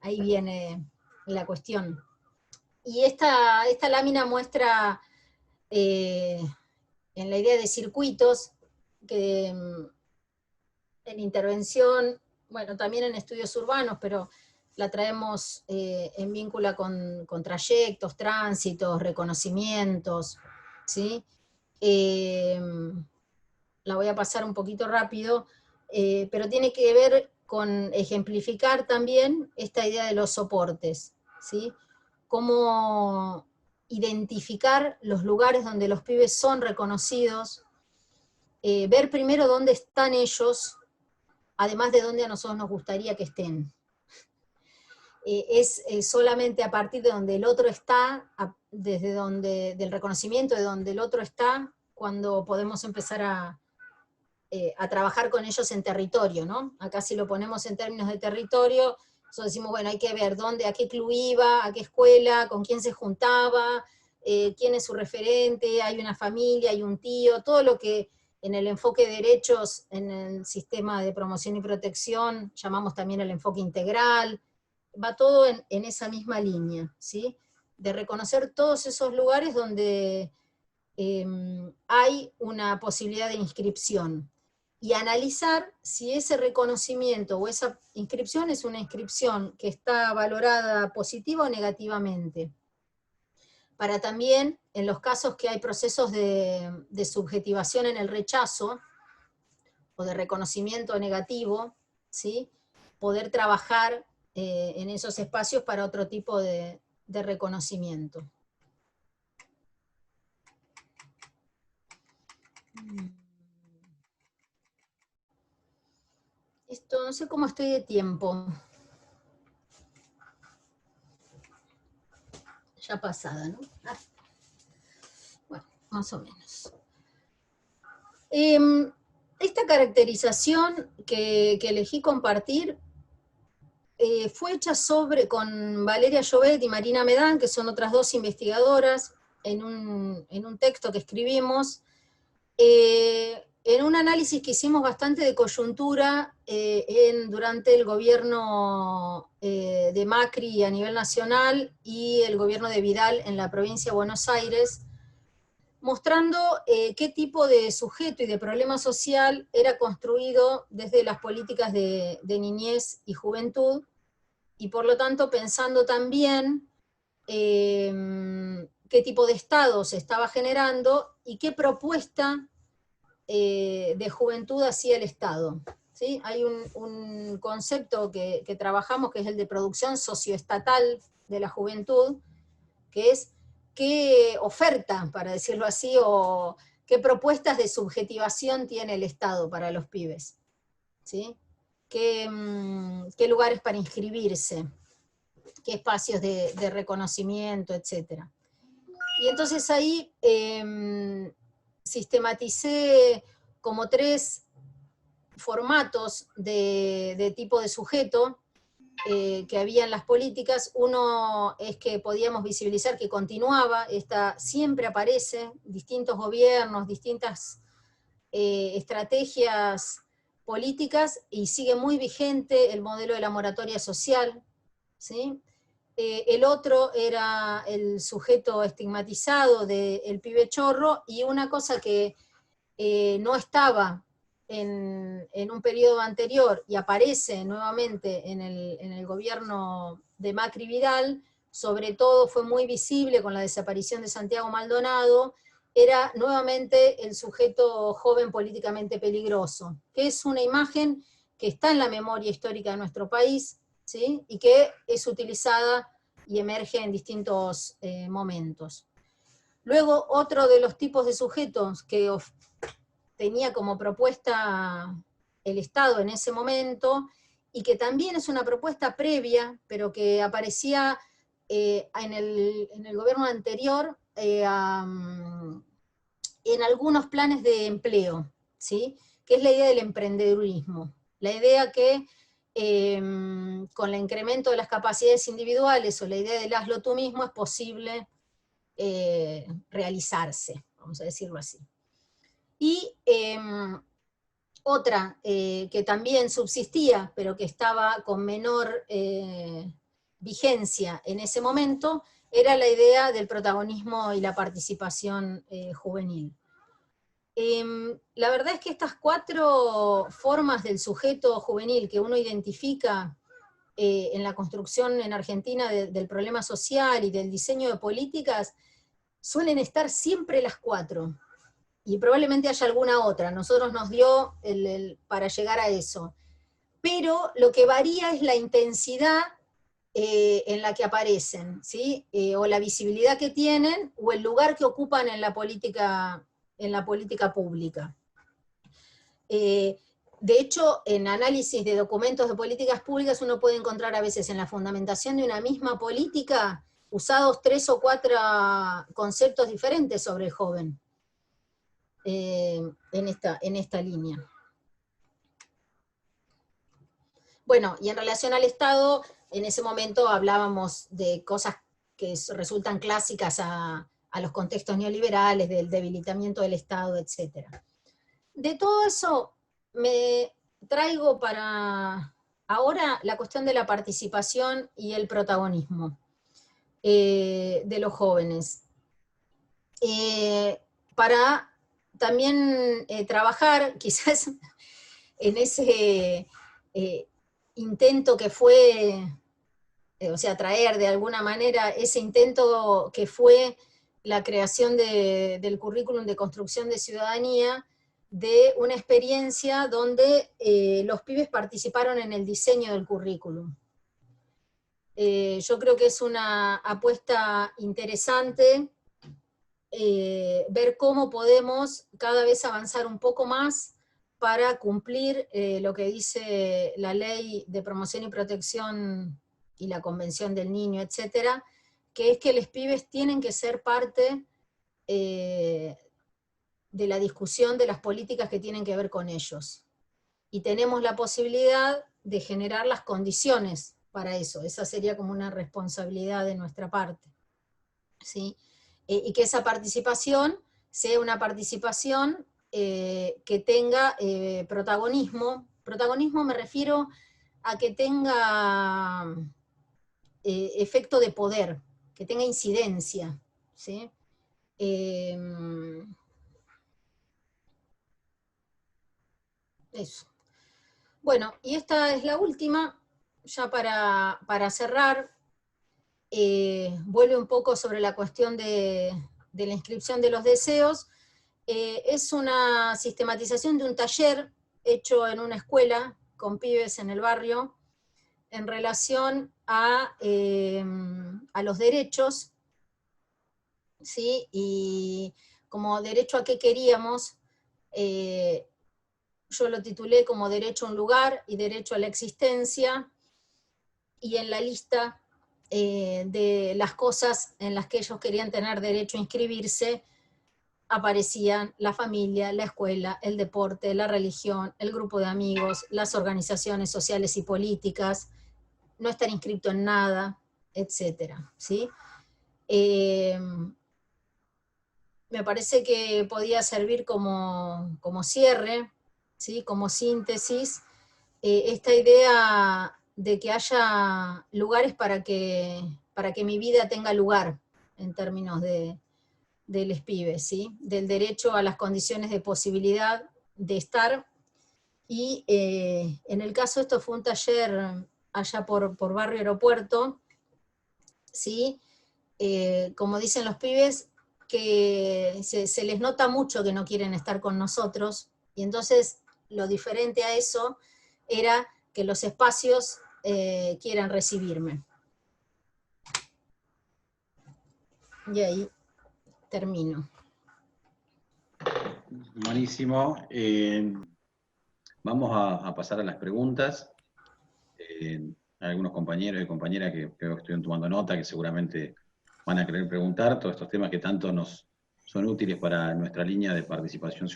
Ahí viene la cuestión. Y esta lámina muestra, en la idea de circuitos, que en intervención, bueno, también en estudios urbanos, pero la traemos en vínculo con trayectos, tránsitos, reconocimientos, ¿sí? La voy a pasar un poquito rápido, pero tiene que ver con ejemplificar también esta idea de los soportes, ¿sí? Cómo identificar los lugares donde los pibes son reconocidos, ver primero dónde están ellos, además de dónde a nosotros nos gustaría que estén. Es solamente a partir de donde el otro está, desde donde, del reconocimiento de donde el otro está, cuando podemos empezar a trabajar con ellos en territorio, ¿no? Acá si lo ponemos en términos de territorio, nosotros decimos, bueno, hay que ver dónde, a qué club iba, a qué escuela, con quién se juntaba, quién es su referente, hay una familia, hay un tío, todo lo que en el enfoque de derechos, en el sistema de promoción y protección, llamamos también el enfoque integral, va todo en esa misma línea, ¿sí? De reconocer todos esos lugares donde hay una posibilidad de inscripción y analizar si ese reconocimiento o esa inscripción es una inscripción que está valorada positiva o negativamente. Para también, en los casos que hay procesos de subjetivación en el rechazo, o de reconocimiento negativo, ¿sí? Poder trabajar en esos espacios para otro tipo de reconocimiento. Esto, no sé cómo estoy de tiempo. Ya pasada, ¿no? Bueno, más o menos. Esta caracterización que elegí compartir fue hecha con Valeria Llobet y Marina Medán, que son otras dos investigadoras, en un texto que escribimos, en un análisis que hicimos bastante de coyuntura durante el gobierno de Macri a nivel nacional y el gobierno de Vidal en la provincia de Buenos Aires, mostrando qué tipo de sujeto y de problema social era construido desde las políticas de niñez y juventud, y por lo tanto pensando también qué tipo de Estado se estaba generando y qué propuesta de juventud hacía el Estado. ¿Sí? Hay un concepto que trabajamos, que es el de producción socioestatal de la juventud, que es qué oferta, para decirlo así, o qué propuestas de subjetivación tiene el Estado para los pibes, ¿sí? Qué lugares para inscribirse, qué espacios de reconocimiento, etc. Y entonces ahí sistematicé como 3 formatos de tipo de sujeto que había en las políticas. Uno es que podíamos visibilizar que continuaba, siempre aparece, distintos gobiernos, distintas estrategias políticas, y sigue muy vigente el modelo de la moratoria social, ¿sí? El otro era el sujeto estigmatizado del pibe chorro, y una cosa que no estaba en un periodo anterior y aparece nuevamente en el gobierno de Macri Vidal, sobre todo fue muy visible con la desaparición de Santiago Maldonado, era nuevamente el sujeto joven políticamente peligroso, que es una imagen que está en la memoria histórica de nuestro país, ¿sí? Y que es utilizada y emerge en distintos momentos. Luego, otro de los tipos de sujetos que tenía como propuesta el Estado en ese momento, y que también es una propuesta previa, pero que aparecía en el gobierno anterior en algunos planes de empleo, ¿sí? Que es la idea del emprendedurismo. La idea que con el incremento de las capacidades individuales o la idea del hazlo tú mismo es posible realizarse, vamos a decirlo así. Y otra que también subsistía, pero que estaba con menor vigencia en ese momento, era la idea del protagonismo y la participación juvenil. La verdad es que estas 4 formas del sujeto juvenil que uno identifica en la construcción en Argentina del problema social y del diseño de políticas, suelen estar siempre las 4. Y probablemente haya alguna otra, nosotros nos dio para llegar a eso. Pero lo que varía es la intensidad en la que aparecen, ¿sí? O la visibilidad que tienen, o el lugar que ocupan en la política pública. De hecho, en análisis de documentos de políticas públicas uno puede encontrar a veces en la fundamentación de una misma política usados 3 o 4 conceptos diferentes sobre el joven. En esta línea. Bueno, y en relación al Estado, en ese momento hablábamos de cosas que resultan clásicas a los contextos neoliberales, del debilitamiento del Estado, etc. De todo eso me traigo para ahora la cuestión de la participación y el protagonismo de los jóvenes. Para también trabajar quizás en ese intento que fue, o sea, traer de alguna manera ese intento que fue la creación del currículum de construcción de ciudadanía, de una experiencia donde los pibes participaron en el diseño del currículum. Yo creo que es una apuesta interesante ver cómo podemos cada vez avanzar un poco más para cumplir lo que dice la Ley de Promoción y Protección y la Convención del Niño, etcétera, que es que los pibes tienen que ser parte de la discusión de las políticas que tienen que ver con ellos. Y tenemos la posibilidad de generar las condiciones para eso. Esa sería como una responsabilidad de nuestra parte, ¿sí? Y que esa participación sea una participación que tenga protagonismo. Protagonismo me refiero a que tenga efecto de poder, que tenga incidencia, ¿sí? Eso. Bueno, y esta es la última, ya para cerrar. Vuelve un poco sobre la cuestión de la inscripción de los deseos. Es una sistematización de un taller hecho en una escuela con pibes en el barrio en relación a los derechos, ¿sí? Y como derecho a qué queríamos, yo lo titulé como derecho a un lugar y derecho a la existencia, y en la lista de las cosas en las que ellos querían tener derecho a inscribirse, aparecían la familia, la escuela, el deporte, la religión, el grupo de amigos, las organizaciones sociales y políticas, no estar inscrito en nada, etc. ¿Sí? Me parece que podía servir como cierre, ¿sí? Como síntesis, esta idea de que haya lugares para que mi vida tenga lugar, en términos de les pibes, ¿sí? Del derecho a las condiciones de posibilidad de estar Y en el caso, esto fue un taller allá por Barrio Aeropuerto, ¿sí? Como dicen los pibes, que se les nota mucho que no quieren estar con nosotros, y entonces lo diferente a eso era que los espacios quieran recibirme. Y ahí termino. Buenísimo. Vamos a pasar a las preguntas. Hay algunos compañeros y compañeras que creo que estuvieron tomando nota, que seguramente van a querer preguntar todos estos temas que tanto nos son útiles para nuestra línea de participación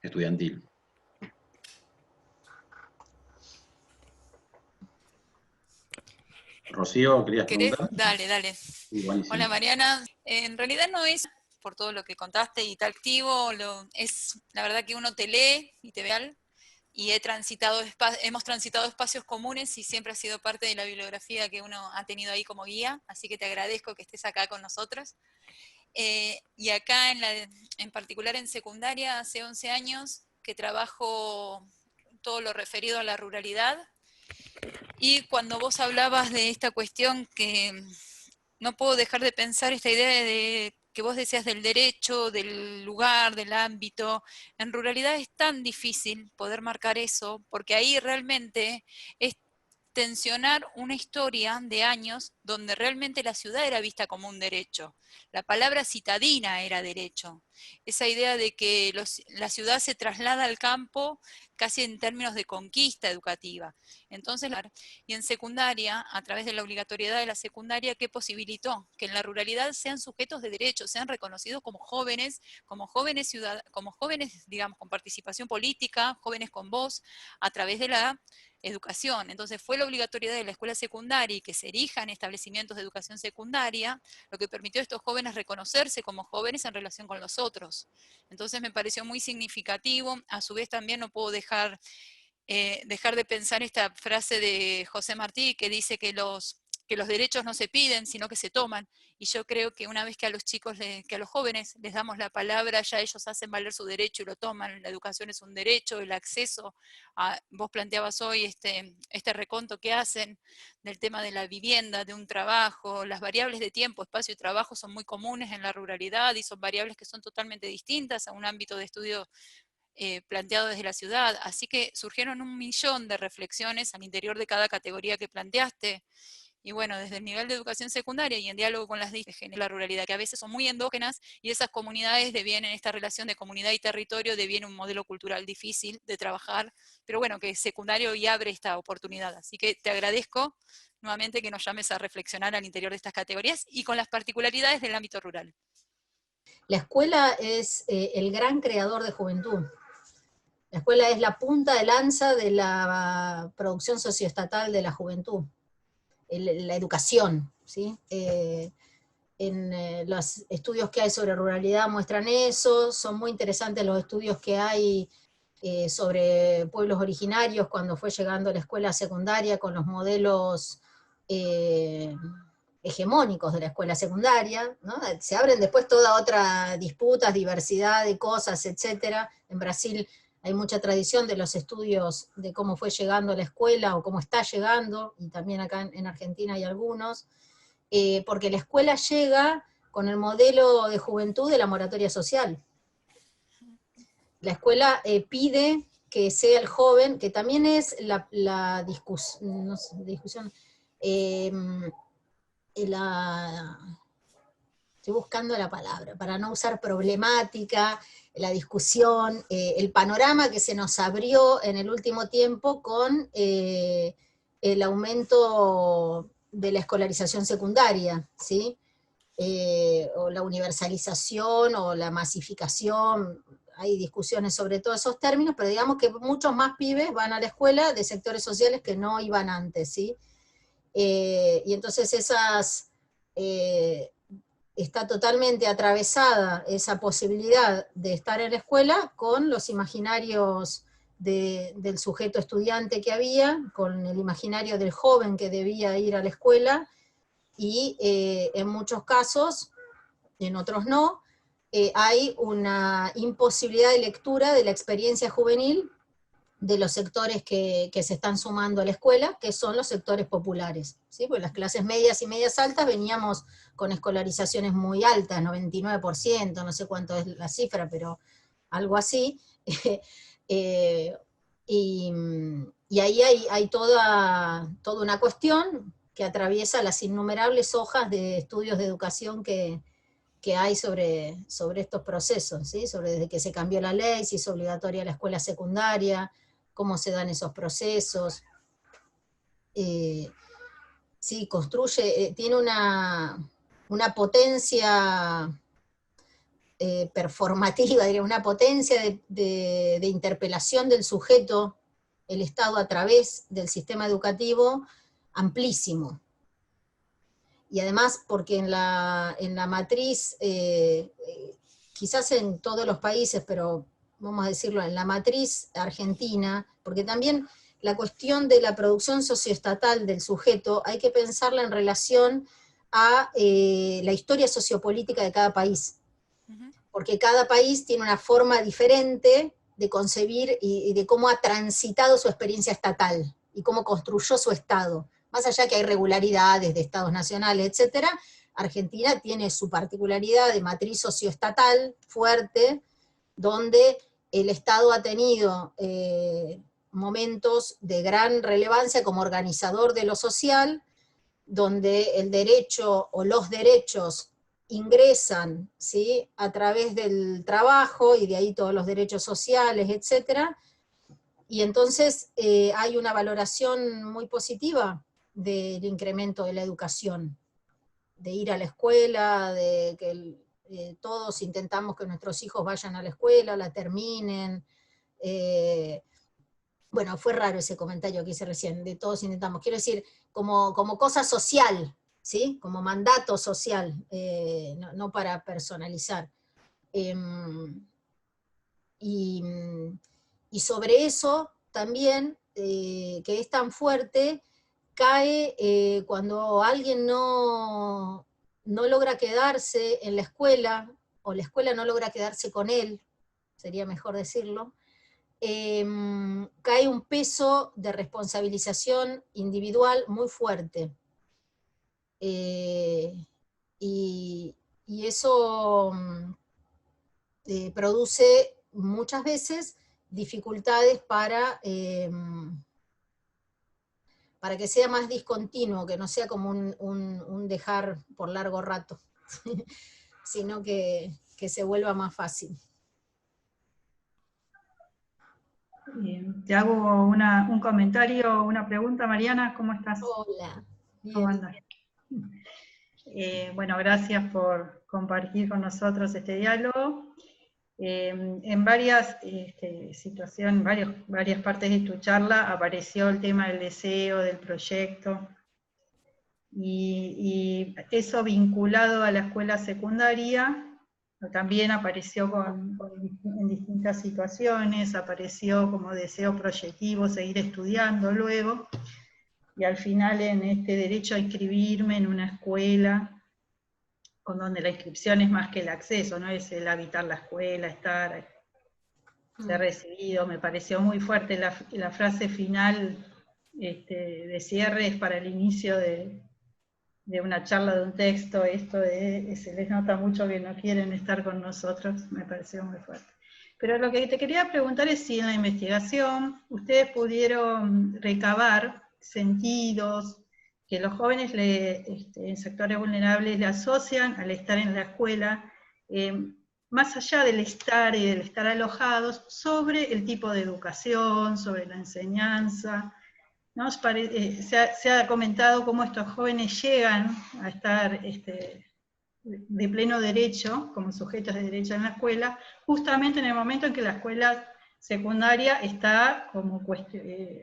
estudiantil. Rocío, ¿querías preguntar? Dale, dale. Sí, buenísimo. Hola Mariana, en realidad no es por todo lo que contaste y está activo, es la verdad que uno te lee y te ve y hemos transitado espacios comunes y siempre ha sido parte de la bibliografía que uno ha tenido ahí como guía, así que te agradezco que estés acá con nosotros. Y acá en particular en secundaria, hace 11 años que trabajo todo lo referido a la ruralidad, y cuando vos hablabas de esta cuestión que no puedo dejar de pensar esta idea de que vos decías del derecho, del lugar, del ámbito. En ruralidad es tan difícil poder marcar eso, porque ahí realmente es tensionar una historia de años donde realmente la ciudad era vista como un derecho. La palabra citadina era derecho. Esa idea de que la ciudad se traslada al campo casi en términos de conquista educativa. Entonces, y en secundaria, a través de la obligatoriedad de la secundaria, ¿qué posibilitó? Que en la ruralidad sean sujetos de derecho, sean reconocidos como jóvenes, digamos, con participación política, jóvenes con voz, a través de la educación. Entonces fue la obligatoriedad de la escuela secundaria y que se erijan establecimientos de educación secundaria, lo que permitió a estos jóvenes reconocerse como jóvenes en relación con los otros. Entonces me pareció muy significativo. A su vez también no puedo dejar de pensar esta frase de José Martí que dice que los derechos no se piden, sino que se toman. Y yo creo que una vez que a los chicos, que a los jóvenes les damos la palabra, ya ellos hacen valer su derecho y lo toman. La educación es un derecho, el acceso vos planteabas hoy este reconto que hacen del tema de la vivienda, de un trabajo. Las variables de tiempo, espacio y trabajo son muy comunes en la ruralidad y son variables que son totalmente distintas a un ámbito de estudio planteado desde la ciudad, así que surgieron 1.000.000 de reflexiones al interior de cada categoría que planteaste, y bueno, desde el nivel de educación secundaria y en diálogo con las de la ruralidad, que a veces son muy endógenas, y esas comunidades devienen, esta relación de comunidad y territorio deviene un modelo cultural difícil de trabajar, pero bueno, que es secundario y abre esta oportunidad, así que te agradezco nuevamente que nos llames a reflexionar al interior de estas categorías y con las particularidades del ámbito rural. La escuela es el gran creador de juventud. La escuela es la punta de lanza de la producción socioestatal de la juventud, la educación, ¿sí? Los estudios que hay sobre ruralidad muestran eso, son muy interesantes los estudios que hay sobre pueblos originarios cuando fue llegando a la escuela secundaria con los modelos hegemónicos de la escuela secundaria, ¿no? Se abren después toda otra disputas, diversidad de cosas, etcétera. En Brasil hay mucha tradición de los estudios de cómo fue llegando a la escuela o cómo está llegando, y también acá en Argentina hay algunos, porque la escuela llega con el modelo de juventud de la moratoria social. La escuela pide que sea el joven, que también es la discusión, estoy buscando la palabra, para no usar problemática, la discusión, el panorama que se nos abrió en el último tiempo con el aumento de la escolarización secundaria, ¿sí? O la universalización o la masificación, hay discusiones sobre todos esos términos, pero digamos que muchos más pibes van a la escuela de sectores sociales que no iban antes, ¿sí? Y entonces está totalmente atravesada esa posibilidad de estar en la escuela con los imaginarios del sujeto estudiante que había, con el imaginario del joven que debía ir a la escuela, y en muchos casos, en otros no, hay una imposibilidad de lectura de la experiencia juvenil de los sectores que se están sumando a la escuela, que son los sectores populares, ¿sí? Porque las clases medias y medias altas veníamos con escolarizaciones muy altas, 99%, no sé cuánto es la cifra, pero algo así. Y ahí hay toda una cuestión que atraviesa las innumerables hojas de estudios de educación que hay sobre estos procesos, ¿sí? Sobre desde que se cambió la ley, si es obligatoria la escuela secundaria, cómo se dan esos procesos. Sí, construye, tiene una potencia performativa, diría, una potencia de interpelación del sujeto, el Estado a través del sistema educativo, amplísimo. Y además porque en la matriz, quizás en todos los países, pero vamos a decirlo, en la matriz argentina, porque también la cuestión de la producción socioestatal del sujeto hay que pensarla en relación a la historia sociopolítica de cada país. Porque cada país tiene una forma diferente de concebir y de cómo ha transitado su experiencia estatal y cómo construyó su Estado. Más allá que hay regularidades de estados nacionales, etc., Argentina tiene su particularidad de matriz socioestatal fuerte, donde el Estado ha tenido momentos de gran relevancia como organizador de lo social, donde el derecho o los derechos ingresan, ¿sí?, a través del trabajo, y de ahí todos los derechos sociales, etc. Y entonces hay una valoración muy positiva del incremento de la educación, de ir a la escuela, de que todos intentamos que nuestros hijos vayan a la escuela, la terminen. Bueno, fue raro ese comentario que hice recién, de todos intentamos. Quiero decir, como cosa social, ¿sí? Como mandato social, no para personalizar. Y sobre eso también, que es tan fuerte, cae cuando alguien no logra quedarse en la escuela, o la escuela no logra quedarse con él, sería mejor decirlo, cae un peso de responsabilización individual muy fuerte. Y eso produce muchas veces dificultades para que sea más discontinuo, que no sea como un dejar por largo rato, sino que se vuelva más fácil. Bien. Te hago un comentario, una pregunta, Mariana, ¿cómo estás? Hola. ¿Cómo andas? Bueno, gracias por compartir con nosotros este diálogo. En varias situaciones, varias partes de tu charla apareció el tema del deseo, del proyecto, y eso vinculado a la escuela secundaria también apareció en distintas situaciones, apareció como deseo proyectivo seguir estudiando luego, y al final en este derecho a inscribirme en una escuela, con donde la inscripción es más que el acceso, no es el habitar la escuela, estar, ser recibido. Me pareció muy fuerte la frase final de cierre, es para el inicio de una charla, de un texto, esto se les nota mucho que no quieren estar con nosotros, me pareció muy fuerte. Pero lo que te quería preguntar es si en la investigación ustedes pudieron recabar sentidos que los jóvenes en sectores vulnerables le asocian al estar en la escuela, más allá del estar y del estar alojados, sobre el tipo de educación, sobre la enseñanza, ¿no? Se ha comentado cómo estos jóvenes llegan a estar de pleno derecho, como sujetos de derecho en la escuela, justamente en el momento en que la escuela secundaria está como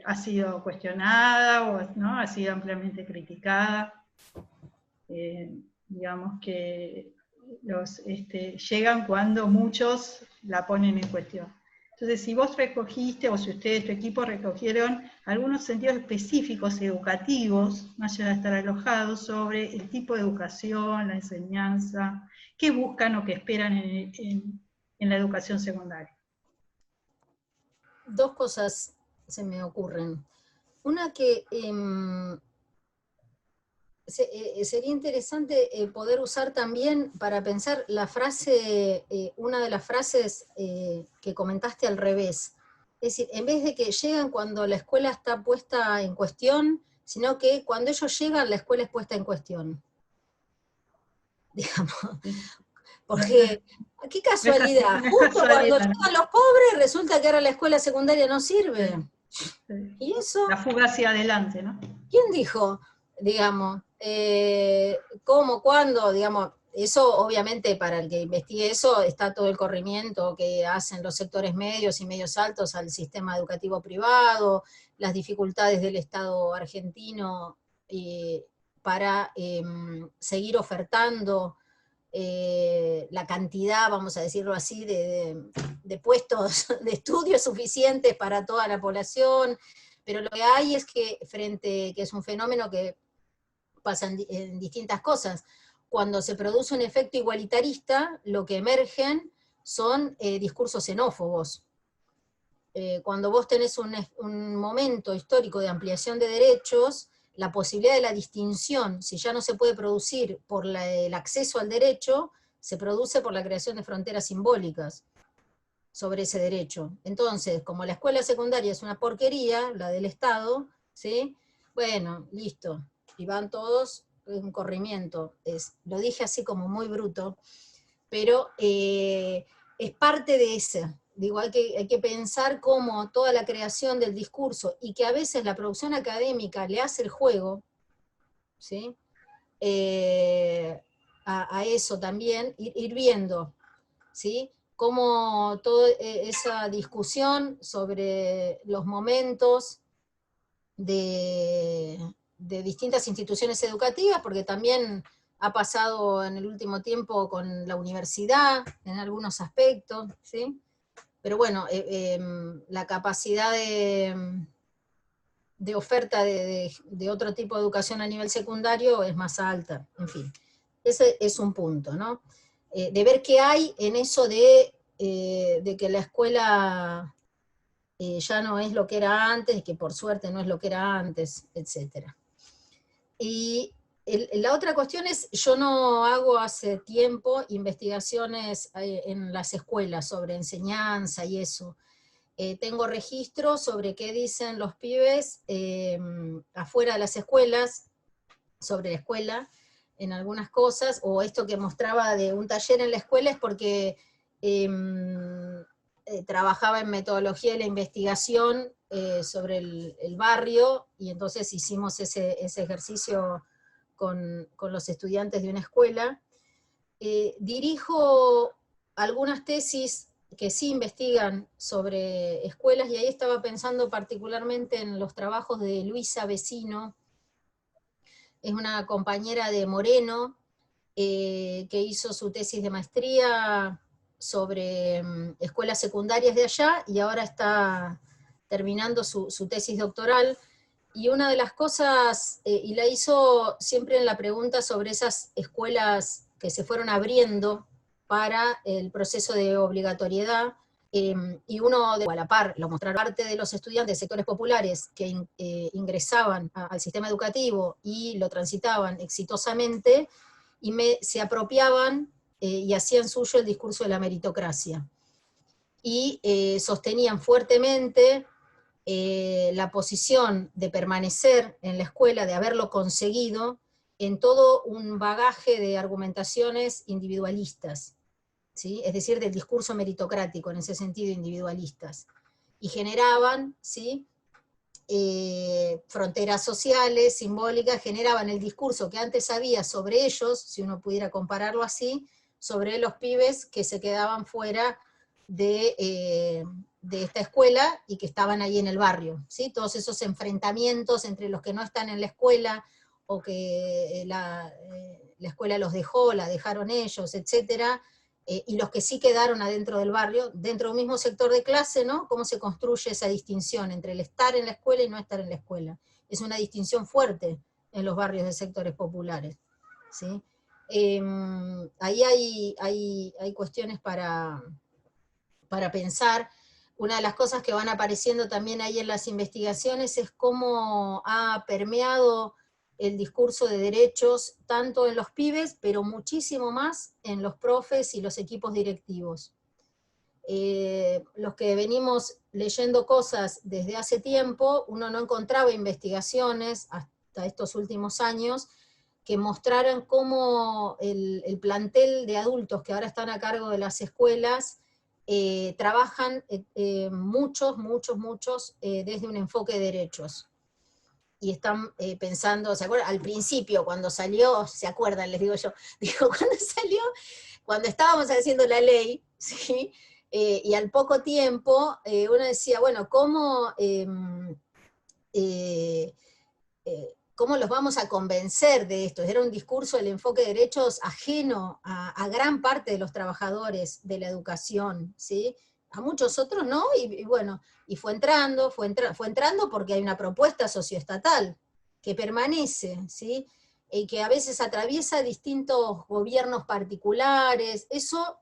ha sido cuestionada, o ¿no? Ha sido ampliamente criticada. Digamos que llegan cuando muchos la ponen en cuestión. Entonces, si vos recogiste, o si ustedes, tu equipo, recogieron algunos sentidos específicos educativos, más allá de estar alojados, sobre el tipo de educación, la enseñanza, qué buscan o qué esperan en la educación secundaria. Dos cosas. se me ocurren. Una que sería interesante poder usar también para pensar la frase, una de las frases que comentaste al revés. Es decir, en vez de que llegan cuando la escuela está puesta en cuestión, sino que cuando ellos llegan la escuela es puesta en cuestión. Digamos, porque qué casualidad, justo cuando llegan los pobres resulta que ahora la escuela secundaria no sirve. Sí. ¿Y eso? La fuga hacia adelante, ¿no? ¿Quién dijo? Digamos, ¿cómo, cuándo? Digamos, eso obviamente para el que investigue eso está todo el corrimiento que hacen los sectores medios y medios altos al sistema educativo privado, las dificultades del Estado argentino para seguir ofertando la cantidad, vamos a decirlo así, de puestos de estudio suficientes para toda la población, pero lo que hay es que que es un fenómeno que pasa en distintas cosas. Cuando se produce un efecto igualitarista, lo que emergen son discursos xenófobos. Cuando vos tenés un momento histórico de ampliación de derechos, la posibilidad de la distinción, si ya no se puede producir por el acceso al derecho, se produce por la creación de fronteras simbólicas sobre ese derecho. Entonces, como la escuela secundaria es una porquería, la del Estado, ¿sí? Bueno, listo, y van todos en corrimiento. Lo dije así como muy bruto, pero es parte de ese. Digo, hay que pensar cómo toda la creación del discurso, y que a veces la producción académica le hace el juego, ¿sí? A eso también, ir viendo, ¿sí? Cómo toda esa discusión sobre los momentos de distintas instituciones educativas, porque también ha pasado en el último tiempo con la universidad, en algunos aspectos, ¿sí? Pero bueno, la capacidad de oferta de otro tipo de educación a nivel secundario es más alta, en fin. Ese es un punto, ¿no? De ver qué hay en eso de que la escuela ya no es lo que era antes, y que por suerte no es lo que era antes, etc. Y la otra cuestión es, yo no hago hace tiempo investigaciones en las escuelas sobre enseñanza y eso. Tengo registros sobre qué dicen los pibes afuera de las escuelas, sobre la escuela, en algunas cosas, o esto que mostraba de un taller en la escuela es porque trabajaba en metodología de la investigación sobre el barrio, y entonces hicimos ese ejercicio con los estudiantes de una escuela. Dirijo algunas tesis que sí investigan sobre escuelas, y ahí estaba pensando particularmente en los trabajos de Luisa Vecino, es una compañera de Moreno, que hizo su tesis de maestría sobre escuelas secundarias de allá, y ahora está terminando su tesis doctoral, y una de las cosas, y la hizo siempre en la pregunta sobre esas escuelas que se fueron abriendo para el proceso de obligatoriedad, y uno, a la par, lo mostraron, parte de los estudiantes de sectores populares que ingresaban al sistema educativo y lo transitaban exitosamente, y se apropiaban y hacían suyo el discurso de la meritocracia. Y sostenían fuertemente la posición de permanecer en la escuela, de haberlo conseguido, en todo un bagaje de argumentaciones individualistas, ¿sí? Es decir, del discurso meritocrático, en ese sentido individualistas. Y generaban, ¿sí? Fronteras sociales, simbólicas, generaban el discurso que antes había sobre ellos, si uno pudiera compararlo así, sobre los pibes que se quedaban fuera de esta escuela y que estaban ahí en el barrio, ¿sí? Todos esos enfrentamientos entre los que no están en la escuela, o que la escuela los dejó, la dejaron ellos, etcétera, y los que sí quedaron adentro del barrio, dentro de un mismo sector de clase, ¿no? Cómo se construye esa distinción entre el estar en la escuela y no estar en la escuela. Es una distinción fuerte en los barrios de sectores populares, ¿sí? Ahí hay cuestiones para pensar. una de las cosas que van apareciendo también ahí en las investigaciones es cómo ha permeado el discurso de derechos, tanto en los pibes, pero muchísimo más en los profes y los equipos directivos. Los que venimos leyendo cosas desde hace tiempo, uno no encontraba investigaciones hasta estos últimos años que mostraran cómo el plantel de adultos que ahora están a cargo de las escuelas trabajan muchos desde un enfoque de derechos. Y están pensando, ¿se acuerdan? Al principio, cuando salió, ¿se acuerdan? Les digo yo, cuando salió, cuando estábamos haciendo la ley, ¿sí? Y al poco tiempo, uno decía, bueno, ¿cómo los vamos a convencer de esto? Era un discurso del enfoque de derechos ajeno a gran parte de los trabajadores de la educación, ¿sí? A muchos otros no, y bueno, y fue entrando porque hay una propuesta socioestatal que permanece, ¿sí? Y que a veces atraviesa distintos gobiernos particulares. Eso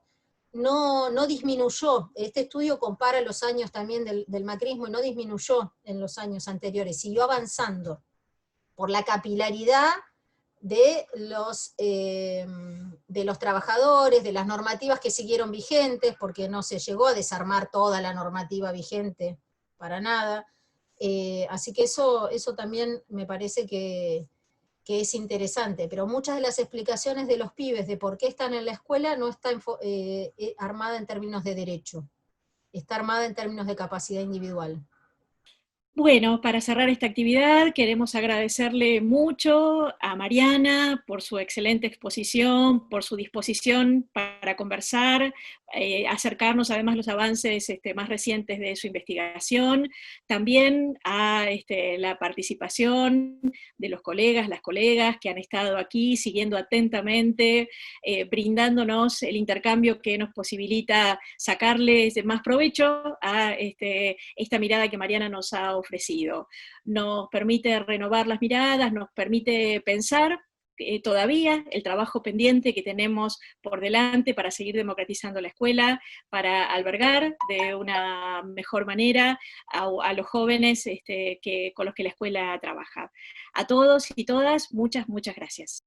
no disminuyó. Este estudio compara los años también del macrismo y no disminuyó en los años anteriores, siguió avanzando por la capilaridad de los trabajadores, de las normativas que siguieron vigentes, porque no se llegó a desarmar toda la normativa vigente, para nada. Así que eso también me parece que es interesante, pero muchas de las explicaciones de los pibes de por qué están en la escuela no está armada en términos de derecho, está armada en términos de capacidad individual. Bueno, para cerrar esta actividad queremos agradecerle mucho a Mariana por su excelente exposición, por su disposición para conversar, acercarnos además los avances más recientes de su investigación, también a la participación de los colegas, las colegas que han estado aquí siguiendo atentamente, brindándonos el intercambio que nos posibilita sacarles más provecho a esta mirada que Mariana nos ha ofrecido. Nos permite renovar las miradas, nos permite pensar todavía el trabajo pendiente que tenemos por delante para seguir democratizando la escuela, para albergar de una mejor manera a los jóvenes con los que la escuela trabaja. A todos y todas, muchas gracias.